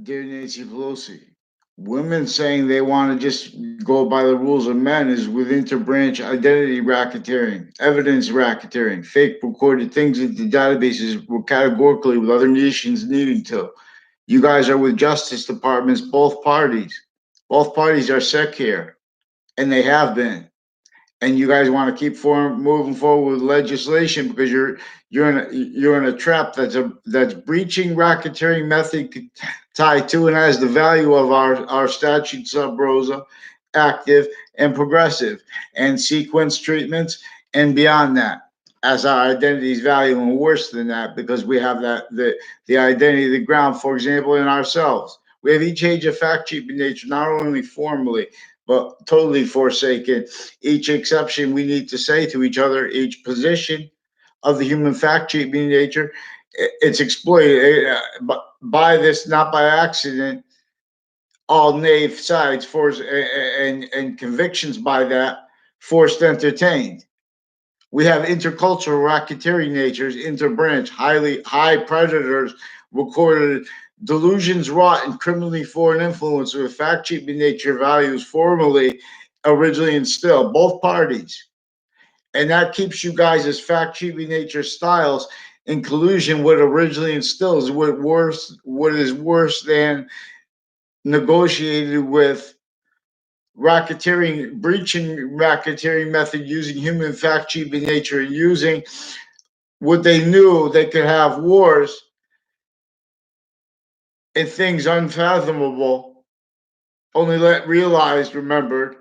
Dear Nancy Pelosi, women saying they want to just go by the rules of men is with interbranch identity racketeering, evidence racketeering, fake recorded things into databases were categorically with other nations needing to. You guys are with Justice Departments, both parties. Both parties are sick here, and they have been. And you guys want to keep moving forward with legislation because you're in a trap that's breaching racketeering method tied to and has the value of our statute sub rosa, active and progressive, and sequence treatments and beyond that. As our identity's value and worse than that because we have the identity of the ground, for example, in ourselves. We have each age of fact sheet in nature, not only formally, but totally forsaken each exception we need to say to each other, each position of the human fact sheet being nature, it's exploited by this, not by accident. All knave sides forced and convictions by that forced entertained. We have intercultural racketeering natures, interbranch, highly high predators recorded delusions wrought and criminally foreign influence with fact sheet nature values formally originally instilled, both parties. And that keeps you guys as fact sheet nature styles in collusion what originally instills what is worse than negotiated with racketeering, breaching racketeering method using human fact sheet nature and using what they knew they could have wars and things unfathomable, only let realized, remembered,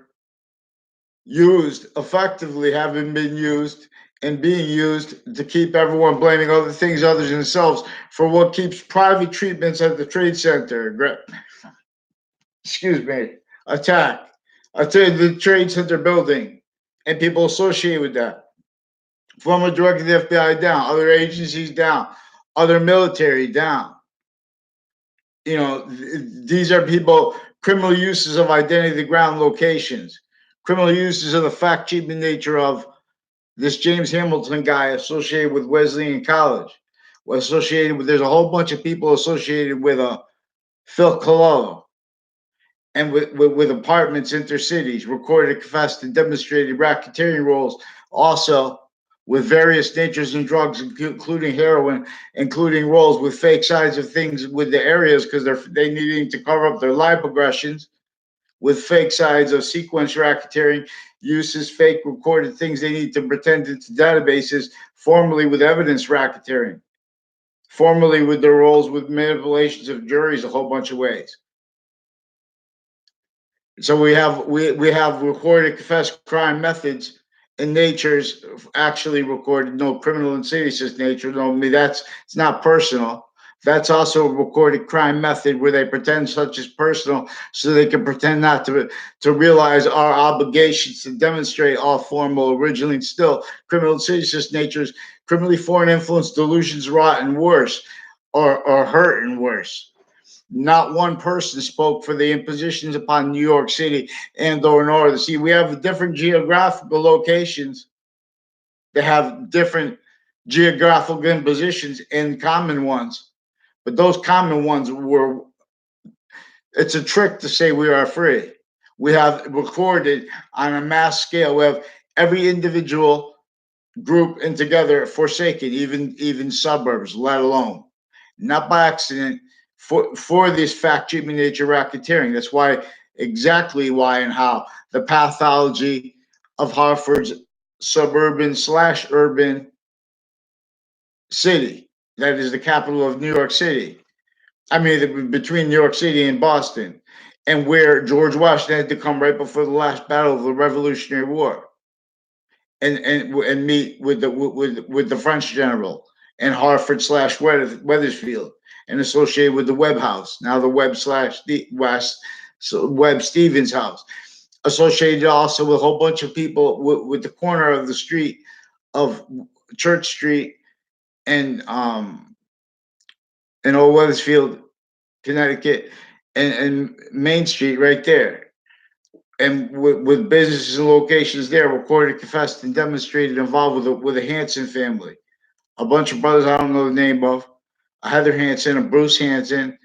used, effectively having been used and being used to keep everyone blaming other things other than themselves for what keeps private treatments at the trade center, excuse me, attack, the trade center building and people associated with that. Former director of the FBI down, other agencies down, other military down. These are people, criminal uses of identity, the ground locations, criminal uses of the fact sheeting nature of this James Hamilton guy associated with Wesleyan College, there's a whole bunch of people associated with Phil Cololo and with apartments intercities, recorded, confessed, and demonstrated racketeering roles, also with various natures and drugs, including heroin, including roles with fake sides of things with the areas because they needing to cover up their lie progressions, with fake sides of sequence racketeering, uses fake recorded things they need to pretend into databases, formally with evidence racketeering, formally with their roles with manipulations of juries a whole bunch of ways. So we have recorded confessed crime methods and natures actually recorded, no criminal insidious nature. No, I mean it's not personal. That's also a recorded crime method where they pretend such is personal so they can pretend not to realize our obligations to demonstrate all formal, originally and still criminal insidious natures, criminally foreign influence, delusions, rot, and worse, or hurt and worse. Not one person spoke for the impositions upon New York City and or North. See, we have different geographical locations that have different geographical impositions and common ones. But those common ones were, it's a trick to say we are free. We have recorded on a mass scale. We have every individual group and together forsaken, even suburbs, let alone not by accident for this fact treatment nature racketeering. That's why exactly why and how the pathology of Hartford's suburban slash urban city that is the capital of New York City. I mean, between New York City and Boston, and where George Washington had to come right before the last battle of the Revolutionary War and meet with the French general in Hartford slash Weathersfield and associated with the Webb House, now the Webb slash West, so Webb Stevens House, associated also with a whole bunch of people with the corner of the street of Church Street and in Old Weathersfield, Connecticut, and Main Street right there and with businesses and locations there, recorded, confessed, and demonstrated involved with the Hanson family. A bunch of brothers I don't know the name of, a Heather Hanson, a Bruce Hanson.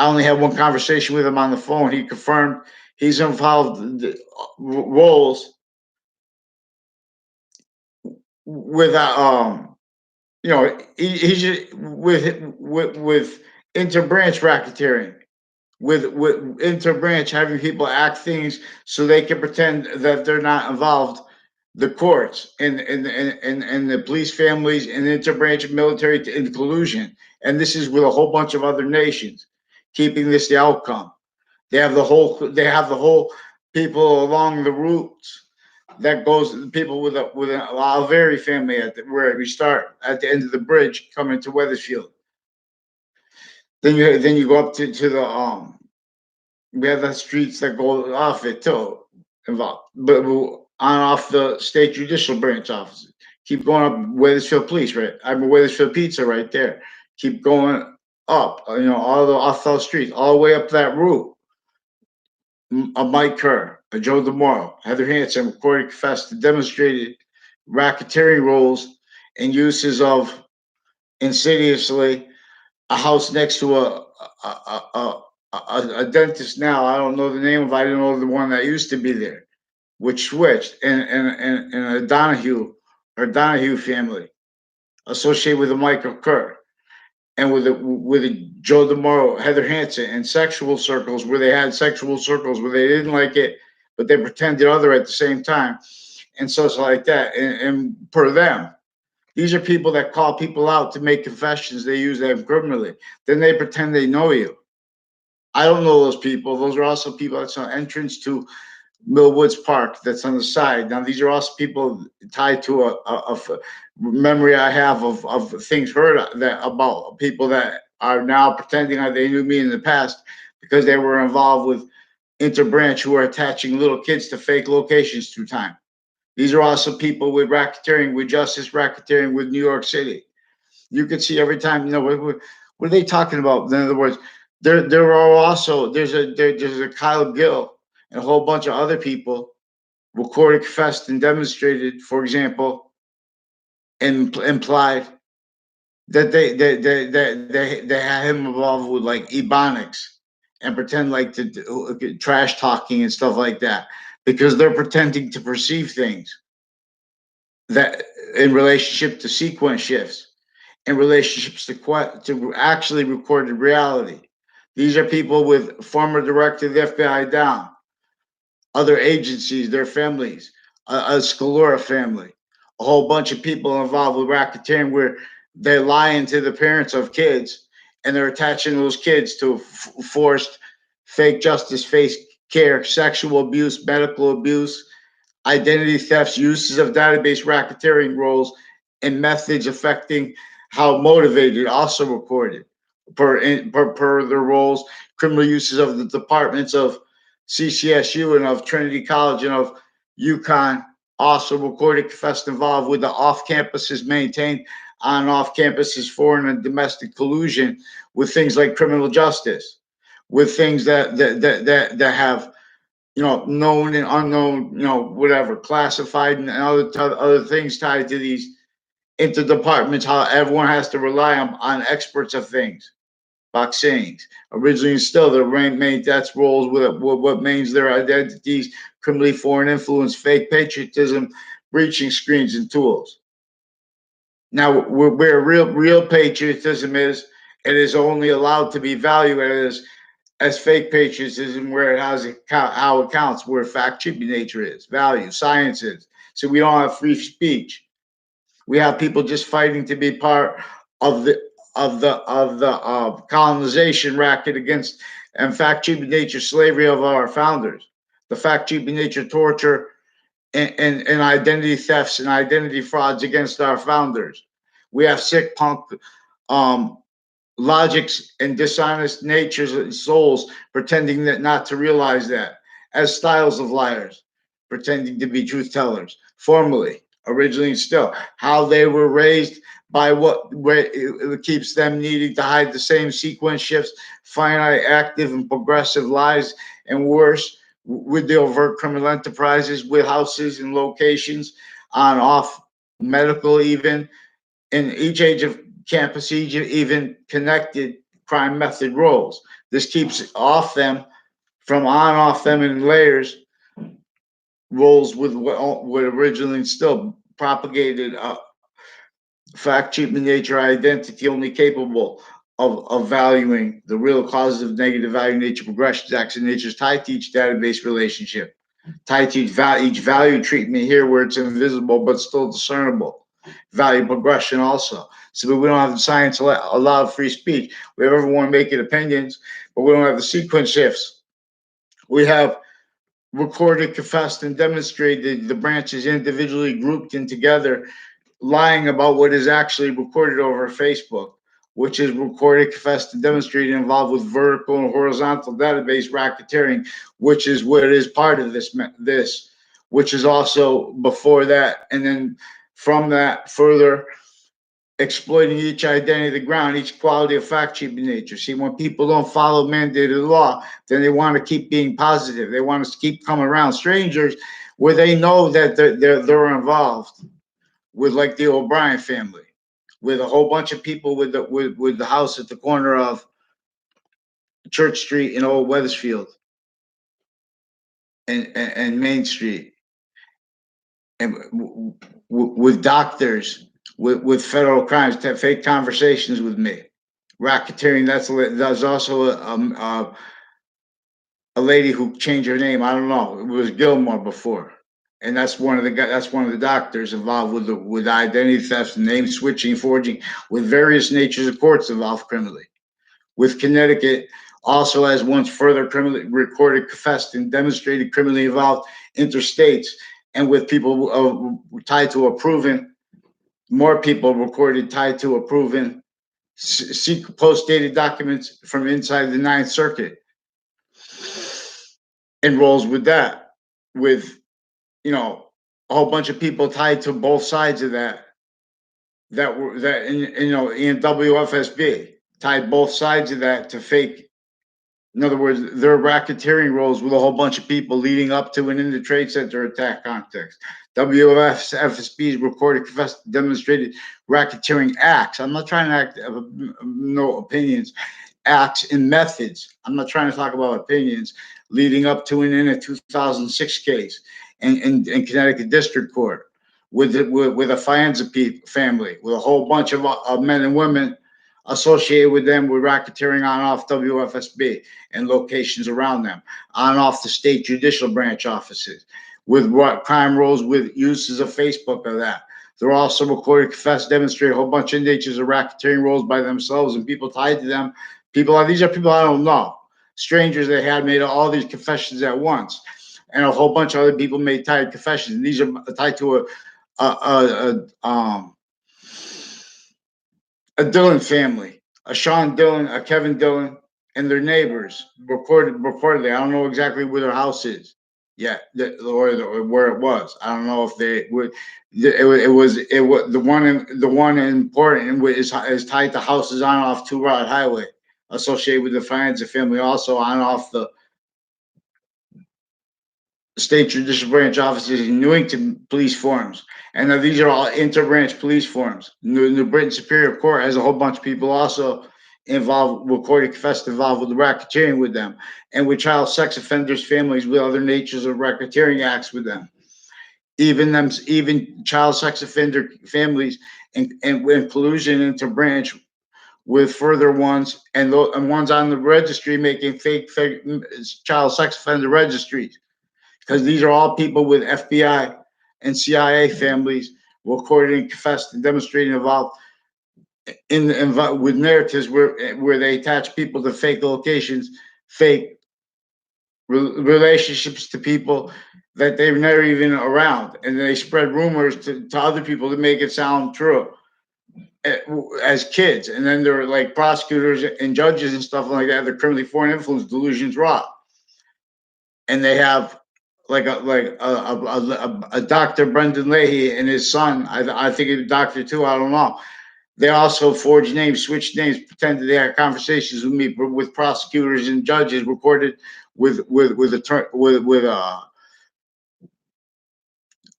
I only had one conversation with him on the phone. He confirmed he's involved in the roles with he's just with interbranch racketeering, with interbranch having people act things so they can pretend that they're not involved. The courts and the police families and interbranch military in collusion, and this is with a whole bunch of other nations, keeping this the outcome. They have the whole people along the routes that goes people with a Alveri family where we start at the end of the bridge coming to Weathersfield. Then you go up to the we have the streets that go off it too involved, but on off the state judicial branch offices. Keep going up Weathersfield Police, right? I mean Weathersfield Pizza right there. Keep going up, all the off those streets, all the way up that route. A Mike Kerr, a Joe DeMoro, Heather Hansen recorded confessed to demonstrated racketeering roles and uses of insidiously a house next to a dentist now. I don't know the name of it. I didn't know the one that used to be there, which switched, and a Donahue family associated with a Michael Kerr and with a Joe DeMoro, Heather Hansen, and sexual circles where they had sexual circles where they didn't like it, but they pretended other at the same time, and such like that. And per them, these are people that call people out to make confessions. They use them criminally. Then they pretend they know you. I don't know those people. Those are also people that's an entrance to Mill Woods Park that's on the side. Now, these are also people tied to a memory I have of things heard that about people that are now pretending that they knew me in the past because they were involved with interbranch who are attaching little kids to fake locations through time. These are also people with racketeering, with justice racketeering with New York City. You can see every time, what are they talking about? In other words, there are also there's a Kyle Gill and a whole bunch of other people recorded, confessed, and demonstrated, for example, and implied that they had him involved with like ebonics and pretend like to trash talking and stuff like that because they're pretending to perceive things that in relationship to sequence shifts, in relationships to actually recorded reality. These are people with former director of the FBI down, other agencies, their families, a Scalora family, a whole bunch of people involved with racketeering where they're lying to the parents of kids and they're attaching those kids to forced fake justice, fake care, sexual abuse, medical abuse, identity thefts, uses of database racketeering roles, and methods affecting how motivated, also recorded per their roles, criminal uses of the departments of CCSU and of Trinity College and of UConn, also recorded, confessed, involved with the off campuses maintained on off campuses foreign and domestic collusion with things like criminal justice, with things that have known and unknown, whatever, classified and other things tied to these interdepartments, how everyone has to rely on experts of things, vaccines. Originally, still, the main that's roles with what means their identities, criminally foreign influence, fake patriotism, breaching screens and tools. Now, where real patriotism is, it is only allowed to be valued as fake patriotism, where it has how it counts, where fact should be nature is, value, science is. So we don't have free speech. We have people just fighting to be part of the colonization racket against and fact should be nature slavery of our founders, the fact should be nature torture and identity thefts and identity frauds against our founders. We have sick punk um, logics and dishonest natures and souls pretending that not to realize that as styles of liars pretending to be truth tellers formally originally and still how they were raised by what it keeps them needing to hide the same sequence shifts, finite active and progressive lies, and worse with the overt criminal enterprises with houses and locations on off medical even in each age of campus, even connected crime method roles. This keeps off them from on off them in layers roles with what originally still propagated fact, treatment, nature, identity, only capable of valuing the real causes of negative value, nature, progressions, acts, and natures tied to each database relationship, tied to each value treatment here where it's invisible but still discernible. Value progression also. So we don't have the science allow free speech. We have everyone making opinions, but we don't have the sequence shifts. We have recorded, confessed, and demonstrated the branches individually grouped in together lying about what is actually recorded over Facebook, which is recorded, confessed, and demonstrated involved with vertical and horizontal database racketeering, which is what is part of this, which is also before that, and then from that further exploiting each identity of the ground, each quality of fact sheet in nature. See, when people don't follow mandated law, then they want to keep being positive. They want us to keep coming around strangers where they know that they're involved with like the O'Brien family, with a whole bunch of people with the house at the corner of Church Street in Old Weathersfield and Main Street, and with doctors with federal crimes to have fake conversations with me, racketeering. That's also a lady who changed her name. I don't know. It was Gilmore before. And that's one of the that's one of the doctors involved with identity theft, name switching, forging, with various natures of courts involved criminally. With Connecticut, also has once further criminally recorded, confessed, and demonstrated criminally involved interstates, and with people tied to a proven, more people recorded tied to a proven post-dated documents from inside the Ninth Circuit, and rolls with that, with a whole bunch of people tied to both sides of that were that in WFSB tied both sides of that to fake. In other words, their racketeering roles with a whole bunch of people leading up to and in the Trade Center attack context. WFSB's recorded, confessed, demonstrated racketeering acts. I'm not trying to act no opinions. Acts and methods. I'm not trying to talk about opinions leading up to and in a 2006 case in Connecticut District Court with a Fianza family, with a whole bunch of men and women associated with them with racketeering on off WFSB and locations around them, on off the state judicial branch offices, with what crime rolls with uses of Facebook of that. They're also recorded, confessed, demonstrate a whole bunch of natures of racketeering roles by themselves and people tied to them. These are people I don't know. Strangers they had made all these confessions at once. And a whole bunch of other people made tied confessions. And these are tied to a Dillon family, a Sean Dillon, a Kevin Dillon, and their neighbors reportedly. I don't know exactly where their house is yet, or where it was. I don't know if they would. It was the one important is tied to houses on off Two Rod Highway, associated with the Fianza family, also on off the state judicial branch offices in Newington police forms. And these are all inter-branch police forms. New Britain Superior Court has a whole bunch of people also involved, recorded, confessed, involved with the racketeering with them, and with child sex offenders' families with other natures of racketeering acts with them. Even child sex offender families and collusion inter-branch with further ones and ones on the registry making fake child sex offender registries, because these are all people with FBI and CIA families recorded and confessed and demonstrated involved with narratives where they attach people to fake locations, fake relationships to people that they've never even around, and they spread rumors to other people to make it sound true as kids. And then there are like prosecutors and judges and stuff like that. They're criminally foreign influence, delusions, wrought, and they have like a Dr. Brendan Leahy and his son. I think he's a doctor too. I don't know. They also forged names, switched names, pretended they had conversations with me, with prosecutors and judges, recorded with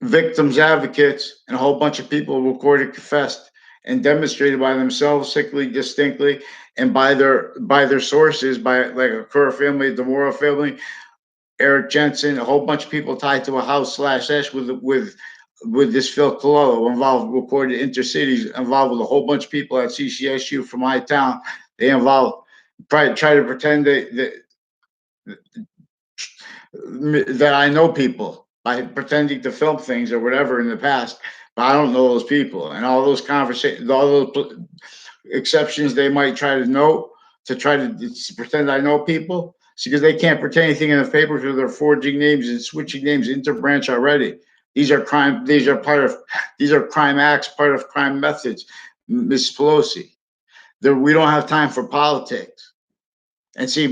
victims advocates, and a whole bunch of people recorded, confessed, and demonstrated by themselves, sickly, distinctly, and by their sources, by like a Kerr family, the Moore family, Eric Jensen, a whole bunch of people tied to a house slash esh with this Phil Cololo involved, recorded intercities, involved with a whole bunch of people at CCSU from my town. They involved, try to pretend that I know people by pretending to film things or whatever in the past, but I don't know those people. And all those conversations, all those exceptions they might try to note to try to pretend I know people. It's because they can't pretend anything in the papers where they're forging names and switching names interbranch already. These are crime. These are crime acts, part of crime methods. Miss Pelosi, we don't have time for politics. And see,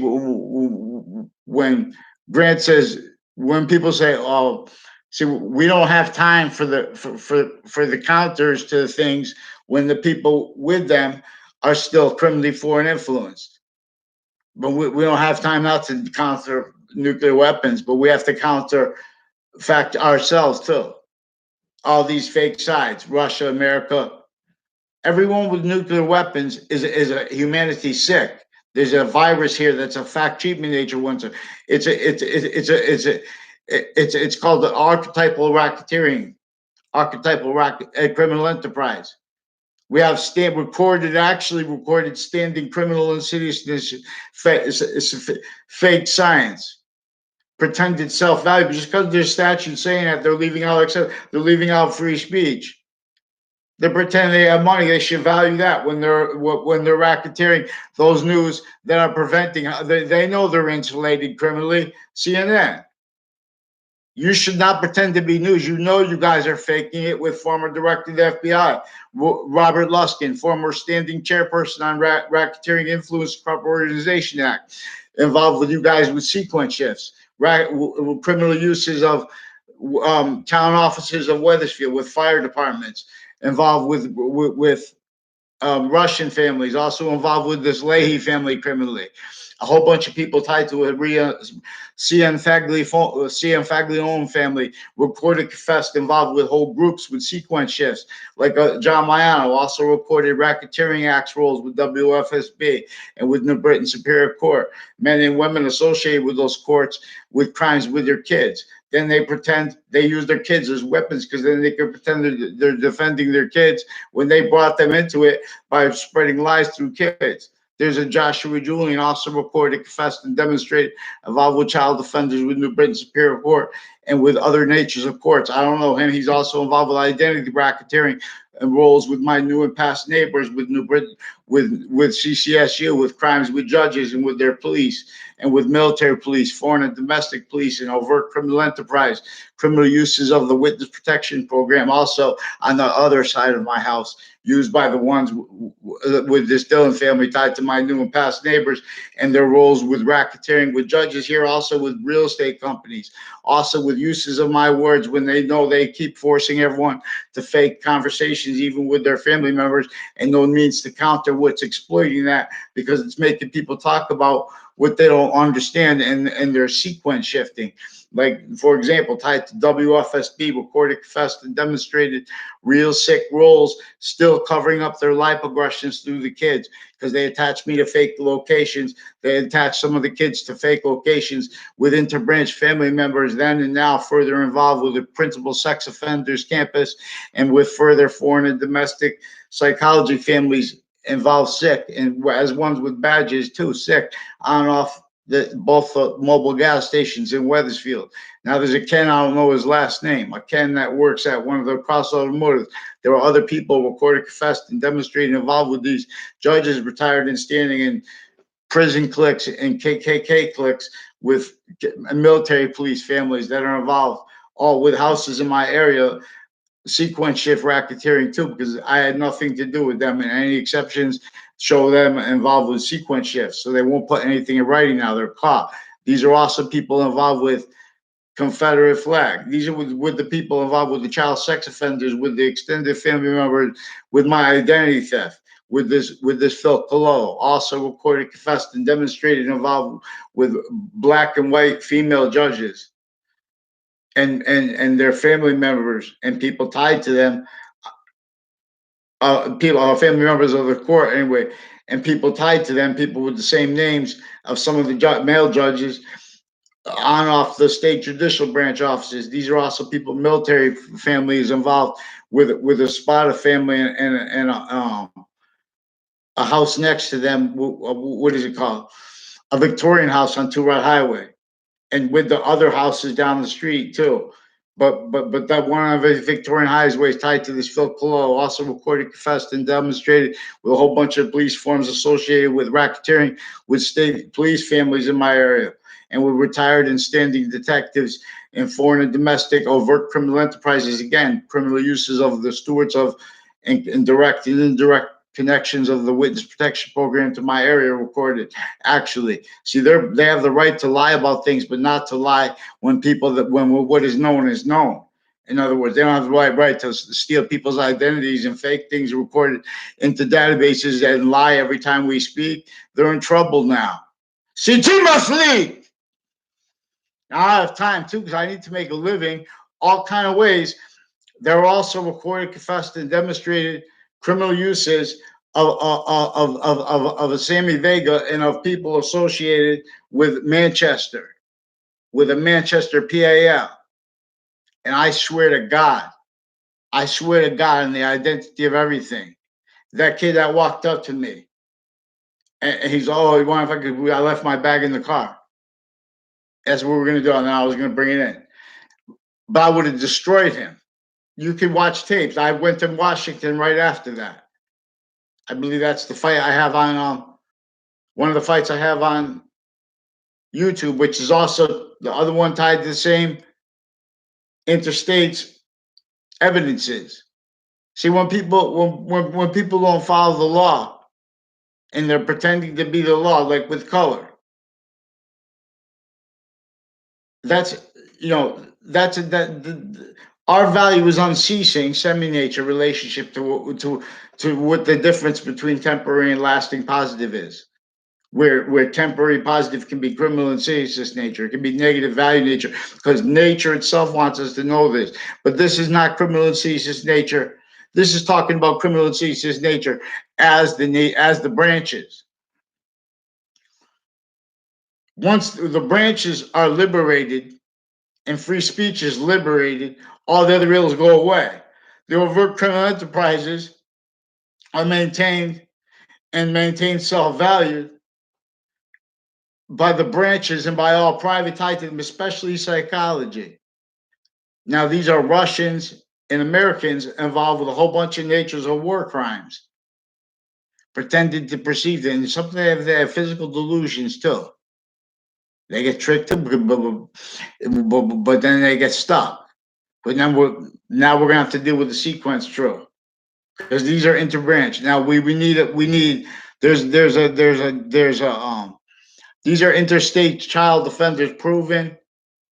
when Grant says, when people say, "Oh, see, we don't have time for the counters to the things," when the people with them are still criminally foreign influenced. But we don't have time not to counter nuclear weapons, but we have to counter fact ourselves too. All these fake sides, Russia, America, everyone with nuclear weapons is a humanity sick. There's a virus here that's a fact treatment nature one. It's called the archetypal racketeering, criminal enterprise. We have actually recorded standing criminal insidiousness, fake science, pretended self value. Just because there's statutes saying that they're leaving out free speech. They pretend they have money. They should value that when they're racketeering those news that are preventing. They know they're insulated criminally. CNN. You should not pretend to be news. You know you guys are faking it with former director of the FBI, Robert Luskin, former standing chairperson on Racketeering Influence Corrupt Organization Act, involved with you guys with sequence shifts, criminal uses of town offices of Weathersfield with fire departments, involved with Russian families, also involved with this Leahy family criminally. A whole bunch of people tied to a C.I.A. Faglione family reported, confessed, involved with whole groups with sequence shifts, like John Maiano also reported racketeering acts roles with WFSB and with New Britain Superior Court. Men and women associated with those courts with crimes with their kids. Then they pretend they use their kids as weapons because then they can pretend they're defending their kids when they brought them into it by spreading lies through kids. There's a Joshua Julian also reported, confessed, and demonstrated involved with child offenders with New Britain Superior Court and with other natures of courts. I don't know him. He's also involved with identity racketeering and roles with my new and past neighbors with New Britain, with CCSU, with crimes with judges and with their police and with military police, foreign and domestic police, and overt criminal enterprise, criminal uses of the witness protection program. Also on the other side of my house, used by the ones with this Dillon family tied to my new and past neighbors and their roles with racketeering with judges here, also with real estate companies, also with uses of my words when they know they keep forcing everyone to fake conversations, even with their family members, and no means to counter what's exploiting that because it's making people talk about what they don't understand and their sequence shifting. Like, for example, tied to WFSB, recorded, confessed, and demonstrated real sick roles, still covering up their life aggressions through the kids because they attach me to fake locations. They attach some of the kids to fake locations with interbranch family members, then and now further involved with the principal sex offenders campus and with further foreign and domestic psychology families involved sick, and as ones with badges too, sick on and off both mobile gas stations in Weathersfield. Now there's a Ken, I don't know his last name, a Ken that works at one of the Cross Automotive. There were other people recorded, confessed, and demonstrated involved with these judges, retired and standing in prison cliques and KKK cliques with military police families that are involved, all with houses in my area, sequence shift racketeering too, because I had nothing to do with them, and any exceptions show them involved with sequence shifts. So they won't put anything in writing now. They're caught. These are also people involved with Confederate flag. These are with the people involved with the child sex offenders, with the extended family members, with my identity theft, with this Phil Cololo, also recorded, confessed, and demonstrated involved with black and white female judges and their family members and people tied to them people, family members of the court anyway, and people tied to them, people with the same names of some of the male judges on off the state judicial branch offices. These are also people, military families involved with a Spada family and a house next to them. What is it called? A Victorian house on Two Rod Highway, and with the other houses down the street too. But that one of the Victorian highways tied to this Phil Colo also recorded, confessed, and demonstrated with a whole bunch of police forms associated with racketeering with state police families in my area, and with retired and standing detectives in foreign and domestic overt criminal enterprises. Again, criminal uses of the stewards of and direct and indirect connections of the witness protection program to my area recorded. Actually, see, they have the right to lie about things, but not to lie when what is known is known. In other words, they don't have the right to steal people's identities and fake things recorded into databases and lie every time we speak. They're in trouble now. CT must lead. Now I have time too because I need to make a living all kind of ways. There are also recorded, confessed, and demonstrated criminal uses of a Sammy Vega and of people associated with Manchester, with a Manchester PAL. And I swear to God, in the identity of everything, that kid that walked up to me, and he's, oh, he wanted if I could, I left my bag in the car. That's what we were going to do, and I was going to bring it in. But I would have destroyed him. You can watch tapes. I went to Washington right after that. I believe that's the fight I have on one of the fights I have on YouTube, which is also the other one tied to the same interstates evidences. See, when people don't follow the law and they're pretending to be the law, like with color, that's our value is unceasing, semi-nature relationship to what the difference between temporary and lasting positive is. Where temporary positive can be criminal and seditious nature, it can be negative value nature, because nature itself wants us to know this. But this is not criminal and seditious nature. This is talking about criminal and seditious nature as the branches. Once the branches are liberated and free speech is liberated, all the other ills go away. The overt criminal enterprises are maintained and maintain self-value by the branches and by all private tied to them, especially psychology. Now, these are Russians and Americans involved with a whole bunch of natures of war crimes, pretending to perceive them. And something they have physical delusions too. They get tricked, but then they get stuck. But then we're gonna have to deal with the sequence true, because these are interbranch. Now we need there's a these are interstate child offenders proven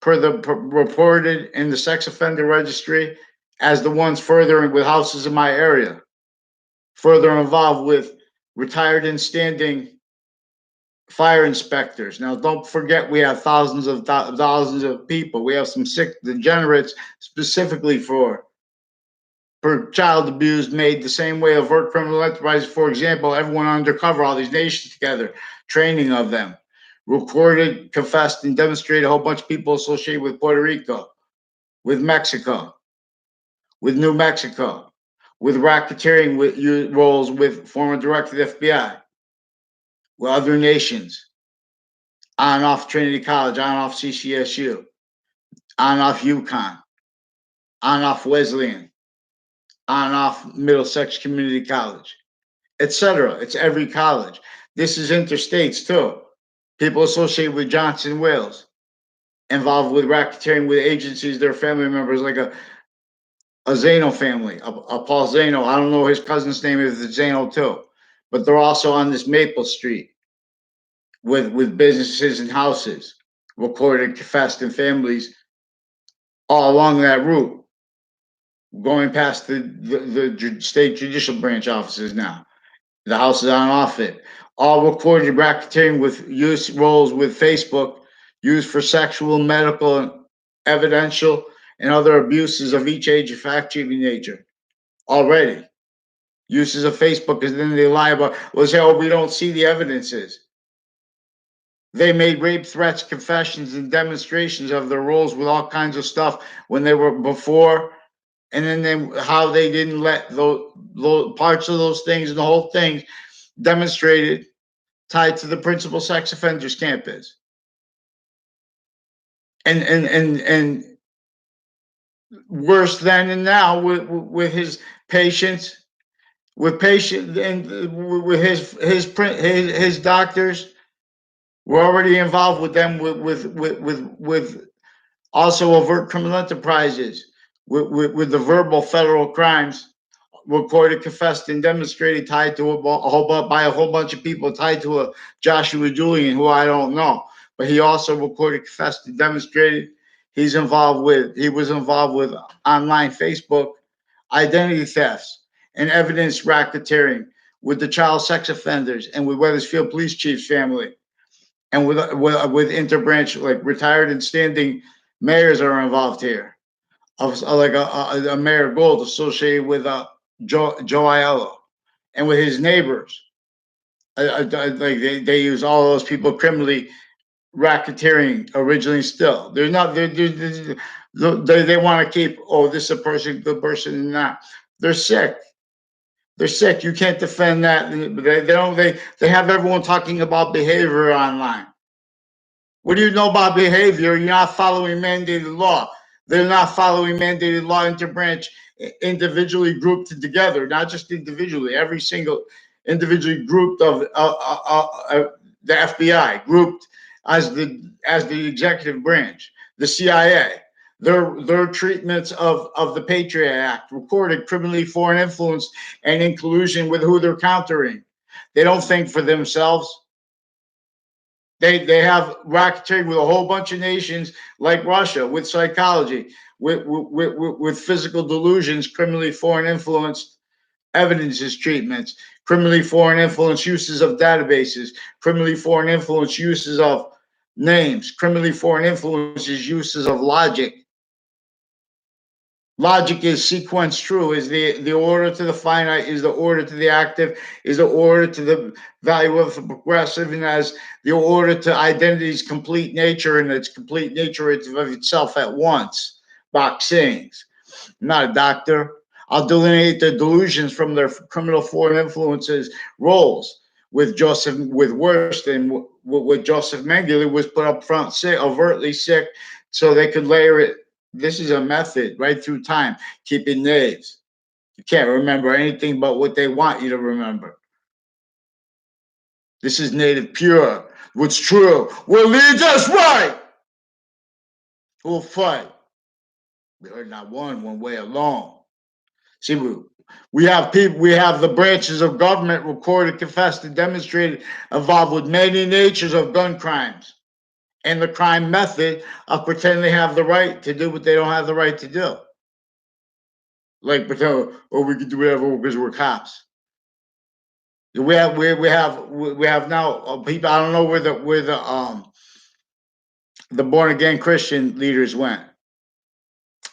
reported in the sex offender registry as the ones further with houses in my area, further involved with retired and standing fire inspectors. Now, don't forget we have thousands of people. We have some sick degenerates specifically for child abuse made the same way overt criminal enterprises. For example, everyone undercover, all these nations together, training of them, recorded, confessed, and demonstrated a whole bunch of people associated with Puerto Rico, with Mexico, with New Mexico, with racketeering with roles with former director of the FBI, with other nations, on and off Trinity College, on and off CCSU, on and off UConn, on and off Wesleyan, on and off Middlesex Community College, etc. It's every college. This is interstates too. People associated with Johnson Wales, involved with racketeering with agencies, their family members, like a Zano family, a Paul Zano. I don't know his cousin's name is Zano too, but they're also on this Maple Street with businesses and houses, recorded, confessed, and families all along that route, going past the state judicial branch offices now, the houses on off it, all recorded racketeering with use roles with Facebook used for sexual, medical, evidential, and other abuses of each age of fact-achieving nature already. uses of Facebook, and then they lie about, well, say, oh, we don't see the evidences. They made rape threats, confessions, and demonstrations of their roles with all kinds of stuff when they were before, and then how they didn't let those parts of those things and the whole thing demonstrated tied to the principal sex offenders campus. And worse than and now with his patients, with patient and with his doctors. We're already involved with them with also overt criminal enterprises with the verbal federal crimes recorded, confessed, and demonstrated tied to by a whole bunch of people tied to a Joshua Julian, who I don't know, but he also recorded, confessed, and demonstrated he was involved with online Facebook identity thefts and evidence racketeering with the child sex offenders and with Weathersfield Police Chief's family and with interbranch, like retired and standing mayors are involved here, of like a Mayor Gold associated with Joe Aiello and with his neighbors. Like they use all those people criminally racketeering originally. Still, they're not. They want to keep. Oh, this is a person, good person, and not. They're sick. They're sick. You can't defend that. They don't. They have everyone talking about behavior online. What do you know about behavior? You're not following mandated law. They're not following mandated law, interbranch, individually grouped together, not just individually. Every single individually grouped of the FBI grouped as the executive branch, the CIA. Their treatments of the Patriot Act, recorded criminally foreign influence and in collusion with who they're countering. They don't think for themselves. They have racketeering with a whole bunch of nations like Russia, with psychology, with physical delusions, criminally foreign influenced evidences treatments, criminally foreign influence uses of databases, criminally foreign influence uses of names, criminally foreign influences uses of logic. Logic is sequence true, is the order to the finite, is the order to the active, is the order to the value of the progressive, and as the order to identity's complete nature and its complete nature of itself at once. Boxings. I'm not a doctor. I'll delineate the delusions from their criminal foreign influences roles with worse than what Joseph Mengele was put up front sick, overtly sick, so they could layer it. This is a method right through time, keeping names. You can't remember anything but what they want you to remember. This is native pure. What's true? What leads us right? Who'll fight? We are not one way alone. See, we have people, we have the branches of government recorded, confessed, and demonstrated involved with many natures of gun crimes and the crime method of pretending they have the right to do what they don't have the right to do. Like pretend, oh, we can do whatever because we're cops. We have now people. I don't know the born again Christian leaders went.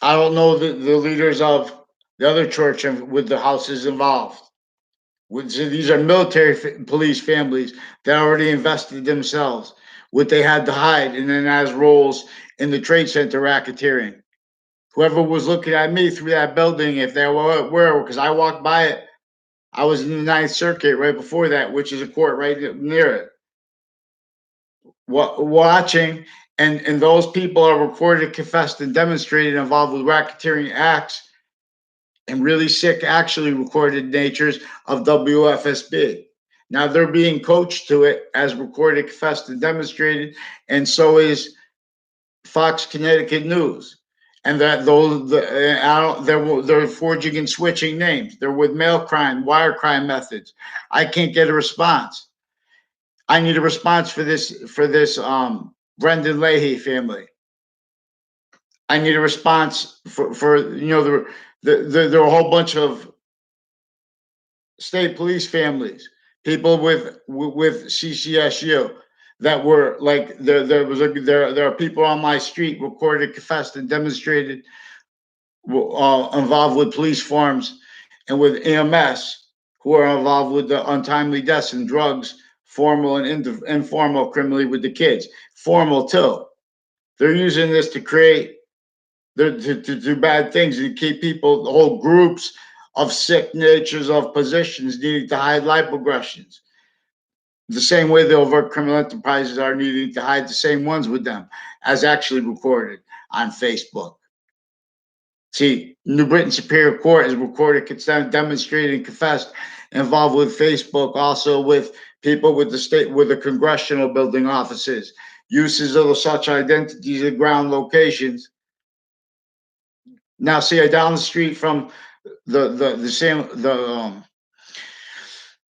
I don't know the leaders of the other church with the houses involved. So these are military police families that already invested themselves, what they had to hide, and then as roles in the trade center racketeering. Whoever was looking at me through that building, if they were, because I walked by it, I was in the Ninth Circuit right before that, which is a court right near it, watching, and those people are recorded, confessed, and demonstrated involved with racketeering acts and really sick, actually recorded natures of WFSB. Now they're being coached to it as recorded, confessed, and demonstrated, and so is Fox Connecticut News. And that they're forging and switching names. They're with mail crime, wire crime methods. I can't get a response. I need a response for this Brendan Leahy family. I need a response for there are a whole bunch of state police families, people with CCSU that were like there are people on my street recorded, confessed, and demonstrated involved with police forms and with EMS who are involved with the untimely deaths and drugs, formal and informal criminally with the kids. Formal too. They're using this to create, to do bad things and keep people, whole groups of sick natures of positions needing to hide life aggressions. The same way the overt criminal enterprises are needing to hide the same ones with them, as actually recorded on Facebook. See, New Britain Superior Court has recorded, consent, demonstrated, and confessed involved with Facebook, also with people with the state, with the congressional building offices, uses of such identities at ground locations. Now, see, down the street from the same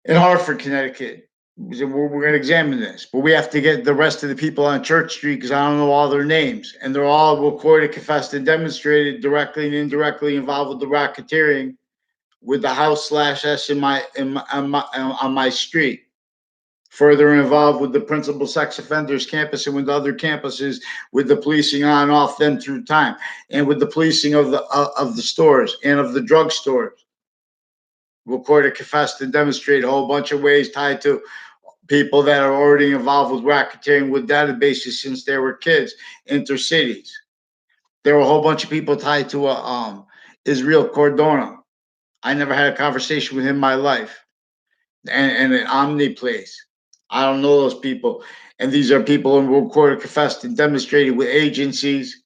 in Hartford, Connecticut. We're going to examine this, but we have to get the rest of the people on Church Street because I don't know all their names, and they're all recorded, confessed, and demonstrated directly and indirectly involved with the racketeering with the house slash S on my street. Further involved with the principal sex offenders campus and with other campuses, with the policing on and off them through time, and with the policing of the stores and of the drug stores. Recorded, confessed, and demonstrated a whole bunch of ways tied to people that are already involved with racketeering with databases since they were kids, intercities. There were a whole bunch of people tied to Israel Cordona. I never had a conversation with him in my life. And an Omni place. I don't know those people. And these are people who recorded, confessed, and demonstrated with agencies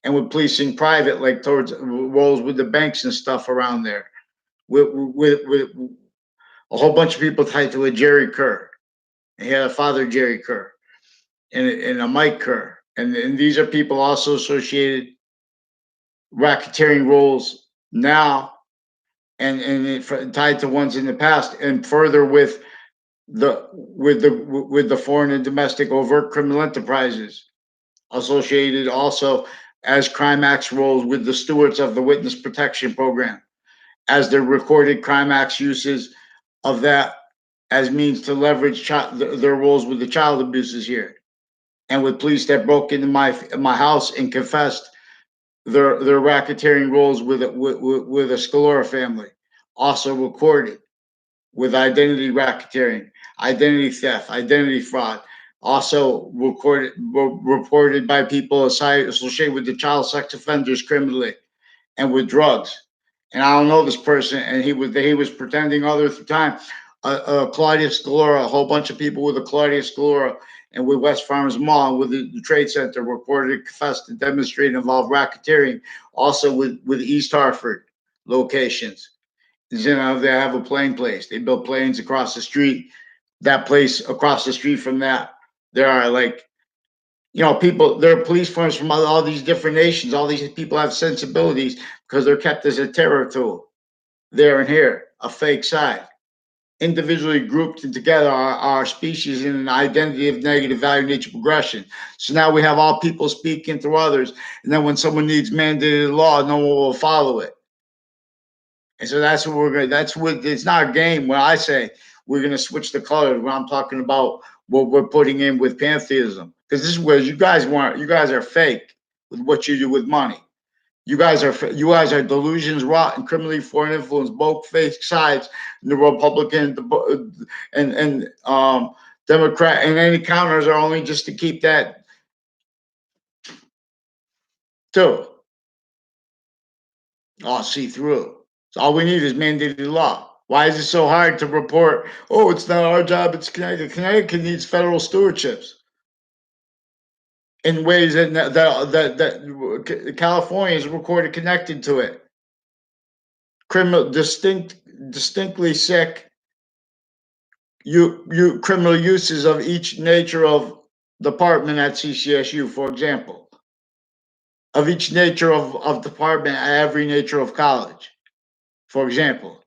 and with policing private, like towards roles with the banks and stuff around there. With a whole bunch of people tied to a Jerry Kerr. He had a father, Jerry Kerr, and a Mike Kerr. And these are people also associated racketeering roles now and tied to ones in the past, and further with the foreign and domestic overt criminal enterprises associated also as crime acts roles with the stewards of the witness protection program, as the recorded crime acts uses of that as means to leverage their roles with the child abuses here, and with police that broke into my house and confessed their racketeering roles with a Scalora family, also recorded with identity racketeering, identity theft, identity fraud, also reported by people associated with the child sex offenders criminally and with drugs. And I don't know this person, and he was pretending other time. Claudia Scalora, a whole bunch of people with a Claudia Scalora and with West Farms Mall and with the Trade Center reported, confessed, and demonstrated involved racketeering, also with East Hartford locations. You know, they have a plane place. They build planes across the street. That place across the street from that, there are like, people, there are police forms from all these different nations. All these people have sensibilities because they're kept as a terror tool there and here, a fake side. Individually grouped and together our species in an identity of negative value nature progression. So now we have all people speaking through others. And then when someone needs mandated law, no one will follow it. And so that's what we're going to, that's what, it's not a game when I say we're going to switch the colors when I'm talking about what we're putting in with pantheism. Because this is where you guys are fake with what you do with money. You guys are delusions, wrought, and criminally foreign influence, both fake sides, the Republican and Democrat, and any counters are only just to keep that too. All see through. So all we need is mandated law. Why is it so hard to report? Oh, it's not our job. It's Connecticut. Connecticut needs federal stewardships in ways that California is recorded connected to it. Distinctly sick. Criminal uses of each nature of department at CCSU, for example, of each nature of department at every nature of college, for example.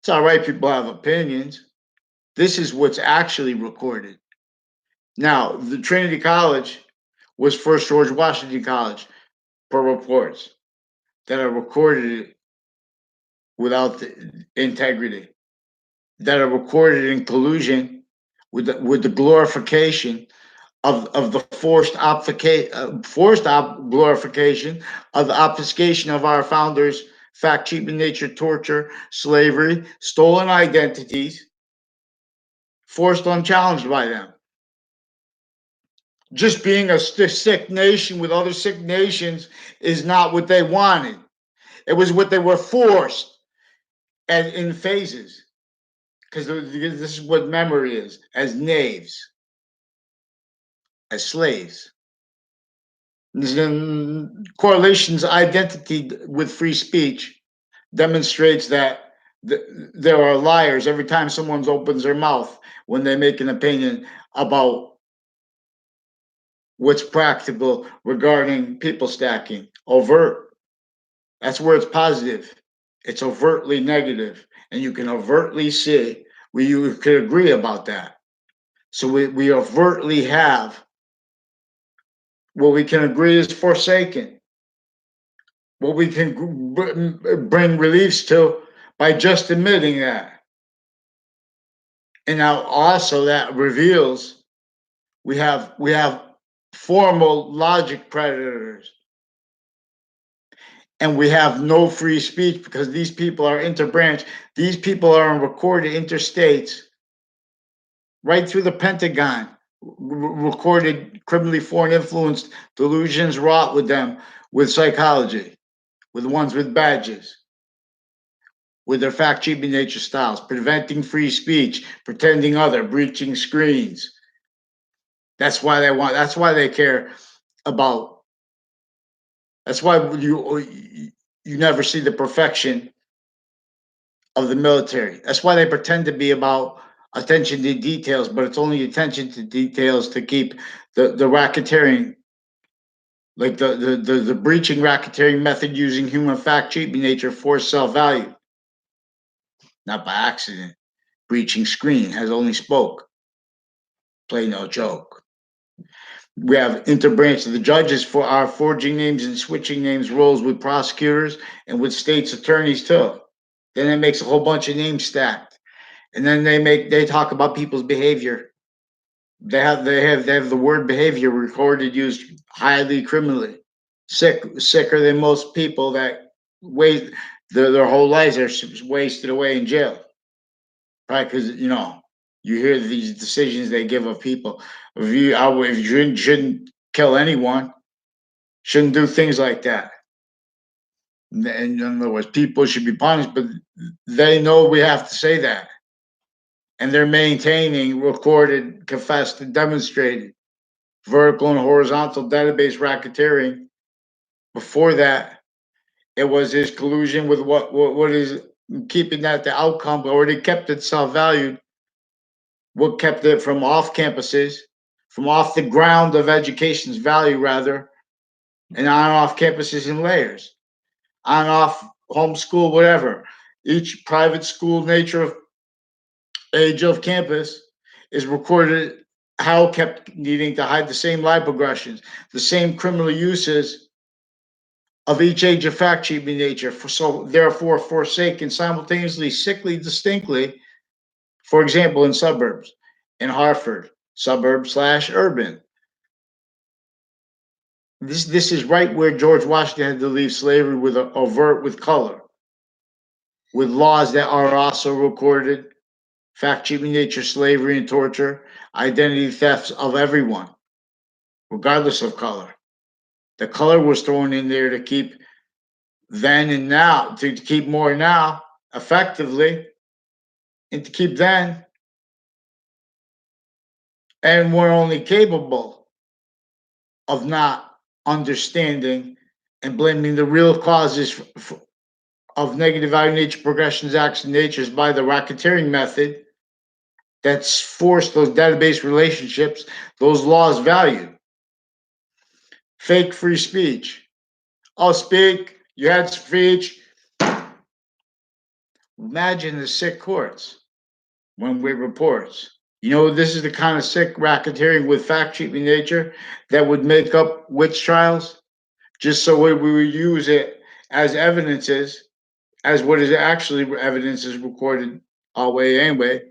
It's all right, people have opinions. This is what's actually recorded. Now, the Trinity College was first George Washington College, per reports that are recorded without the integrity, that are recorded in collusion with the glorification of the glorification of the obfuscation of our founders' fact cheap in nature, torture, slavery, stolen identities, forced unchallenged by them. Just being a sick nation with other sick nations is not what they wanted. It was what they were forced and in phases. Because this is what memory is, as knaves, as slaves. Correlation's identity with free speech demonstrates that there are liars every time someone opens their mouth when they make an opinion about what's practical regarding people stacking. Overt, that's where it's positive. It's overtly negative, and you can overtly see where you could agree about that. So we overtly have what we can agree is forsaken, what we can bring reliefs to by just admitting that. And now also that reveals we have formal logic predators, and we have no free speech because these people are interbranch. These people are in recorded interstates right through the Pentagon, recorded criminally foreign influenced delusions wrought with them with psychology, with the ones with badges, with their fact cheaping nature styles, preventing free speech, pretending other, breaching screens. That's why they want. That's why they care about. That's why you never see the perfection of the military. That's why they pretend to be about attention to details, but it's only attention to details to keep the racketeering, like the breaching racketeering method using human fact cheaping nature for self value, not by accident. Breaching screen has only spoke. Play no joke. We have interbranch. The judges for are forging names and switching names roles with prosecutors and with states attorneys too. Then it makes a whole bunch of names stacked. And then they talk about people's behavior. They have the word behavior recorded used highly criminally. Sicker than most people that wait their whole lives are wasted away in jail. Right? Because you hear these decisions they give of people. If you shouldn't kill anyone, shouldn't do things like that. And in other words, people should be punished, but they know we have to say that, and they're maintaining recorded, confessed, and demonstrated vertical and horizontal database racketeering. Before that, it was his collusion with what is keeping that the outcome already kept itself valued. What kept it from off campuses, from off the ground of education's value, rather, and on off campuses in layers, on off homeschool, whatever. Each private school nature of age of campus is recorded how kept needing to hide the same lie progressions, the same criminal uses of each age of fact cheaping nature, so therefore forsaken simultaneously, sickly, distinctly, for example, in suburbs, in Hartford, suburb slash urban. This is right where George Washington had to leave slavery with overt with color, with laws that are also recorded, fact cheaping nature, slavery and torture, identity thefts of everyone, regardless of color. The color was thrown in there to keep then and now, to keep more now effectively, and to keep then, and we're only capable of not understanding and blaming the real causes of negative value nature progressions, acts, and natures by the racketeering method that's forced those database relationships, those laws valued. Fake free speech. I'll speak, you had speech. Imagine the sick courts when we reports. This is the kind of sick racketeering with fact cheaping nature that would make up witch trials, just so we would use it as evidences, as what is actually evidence is recorded all way anyway.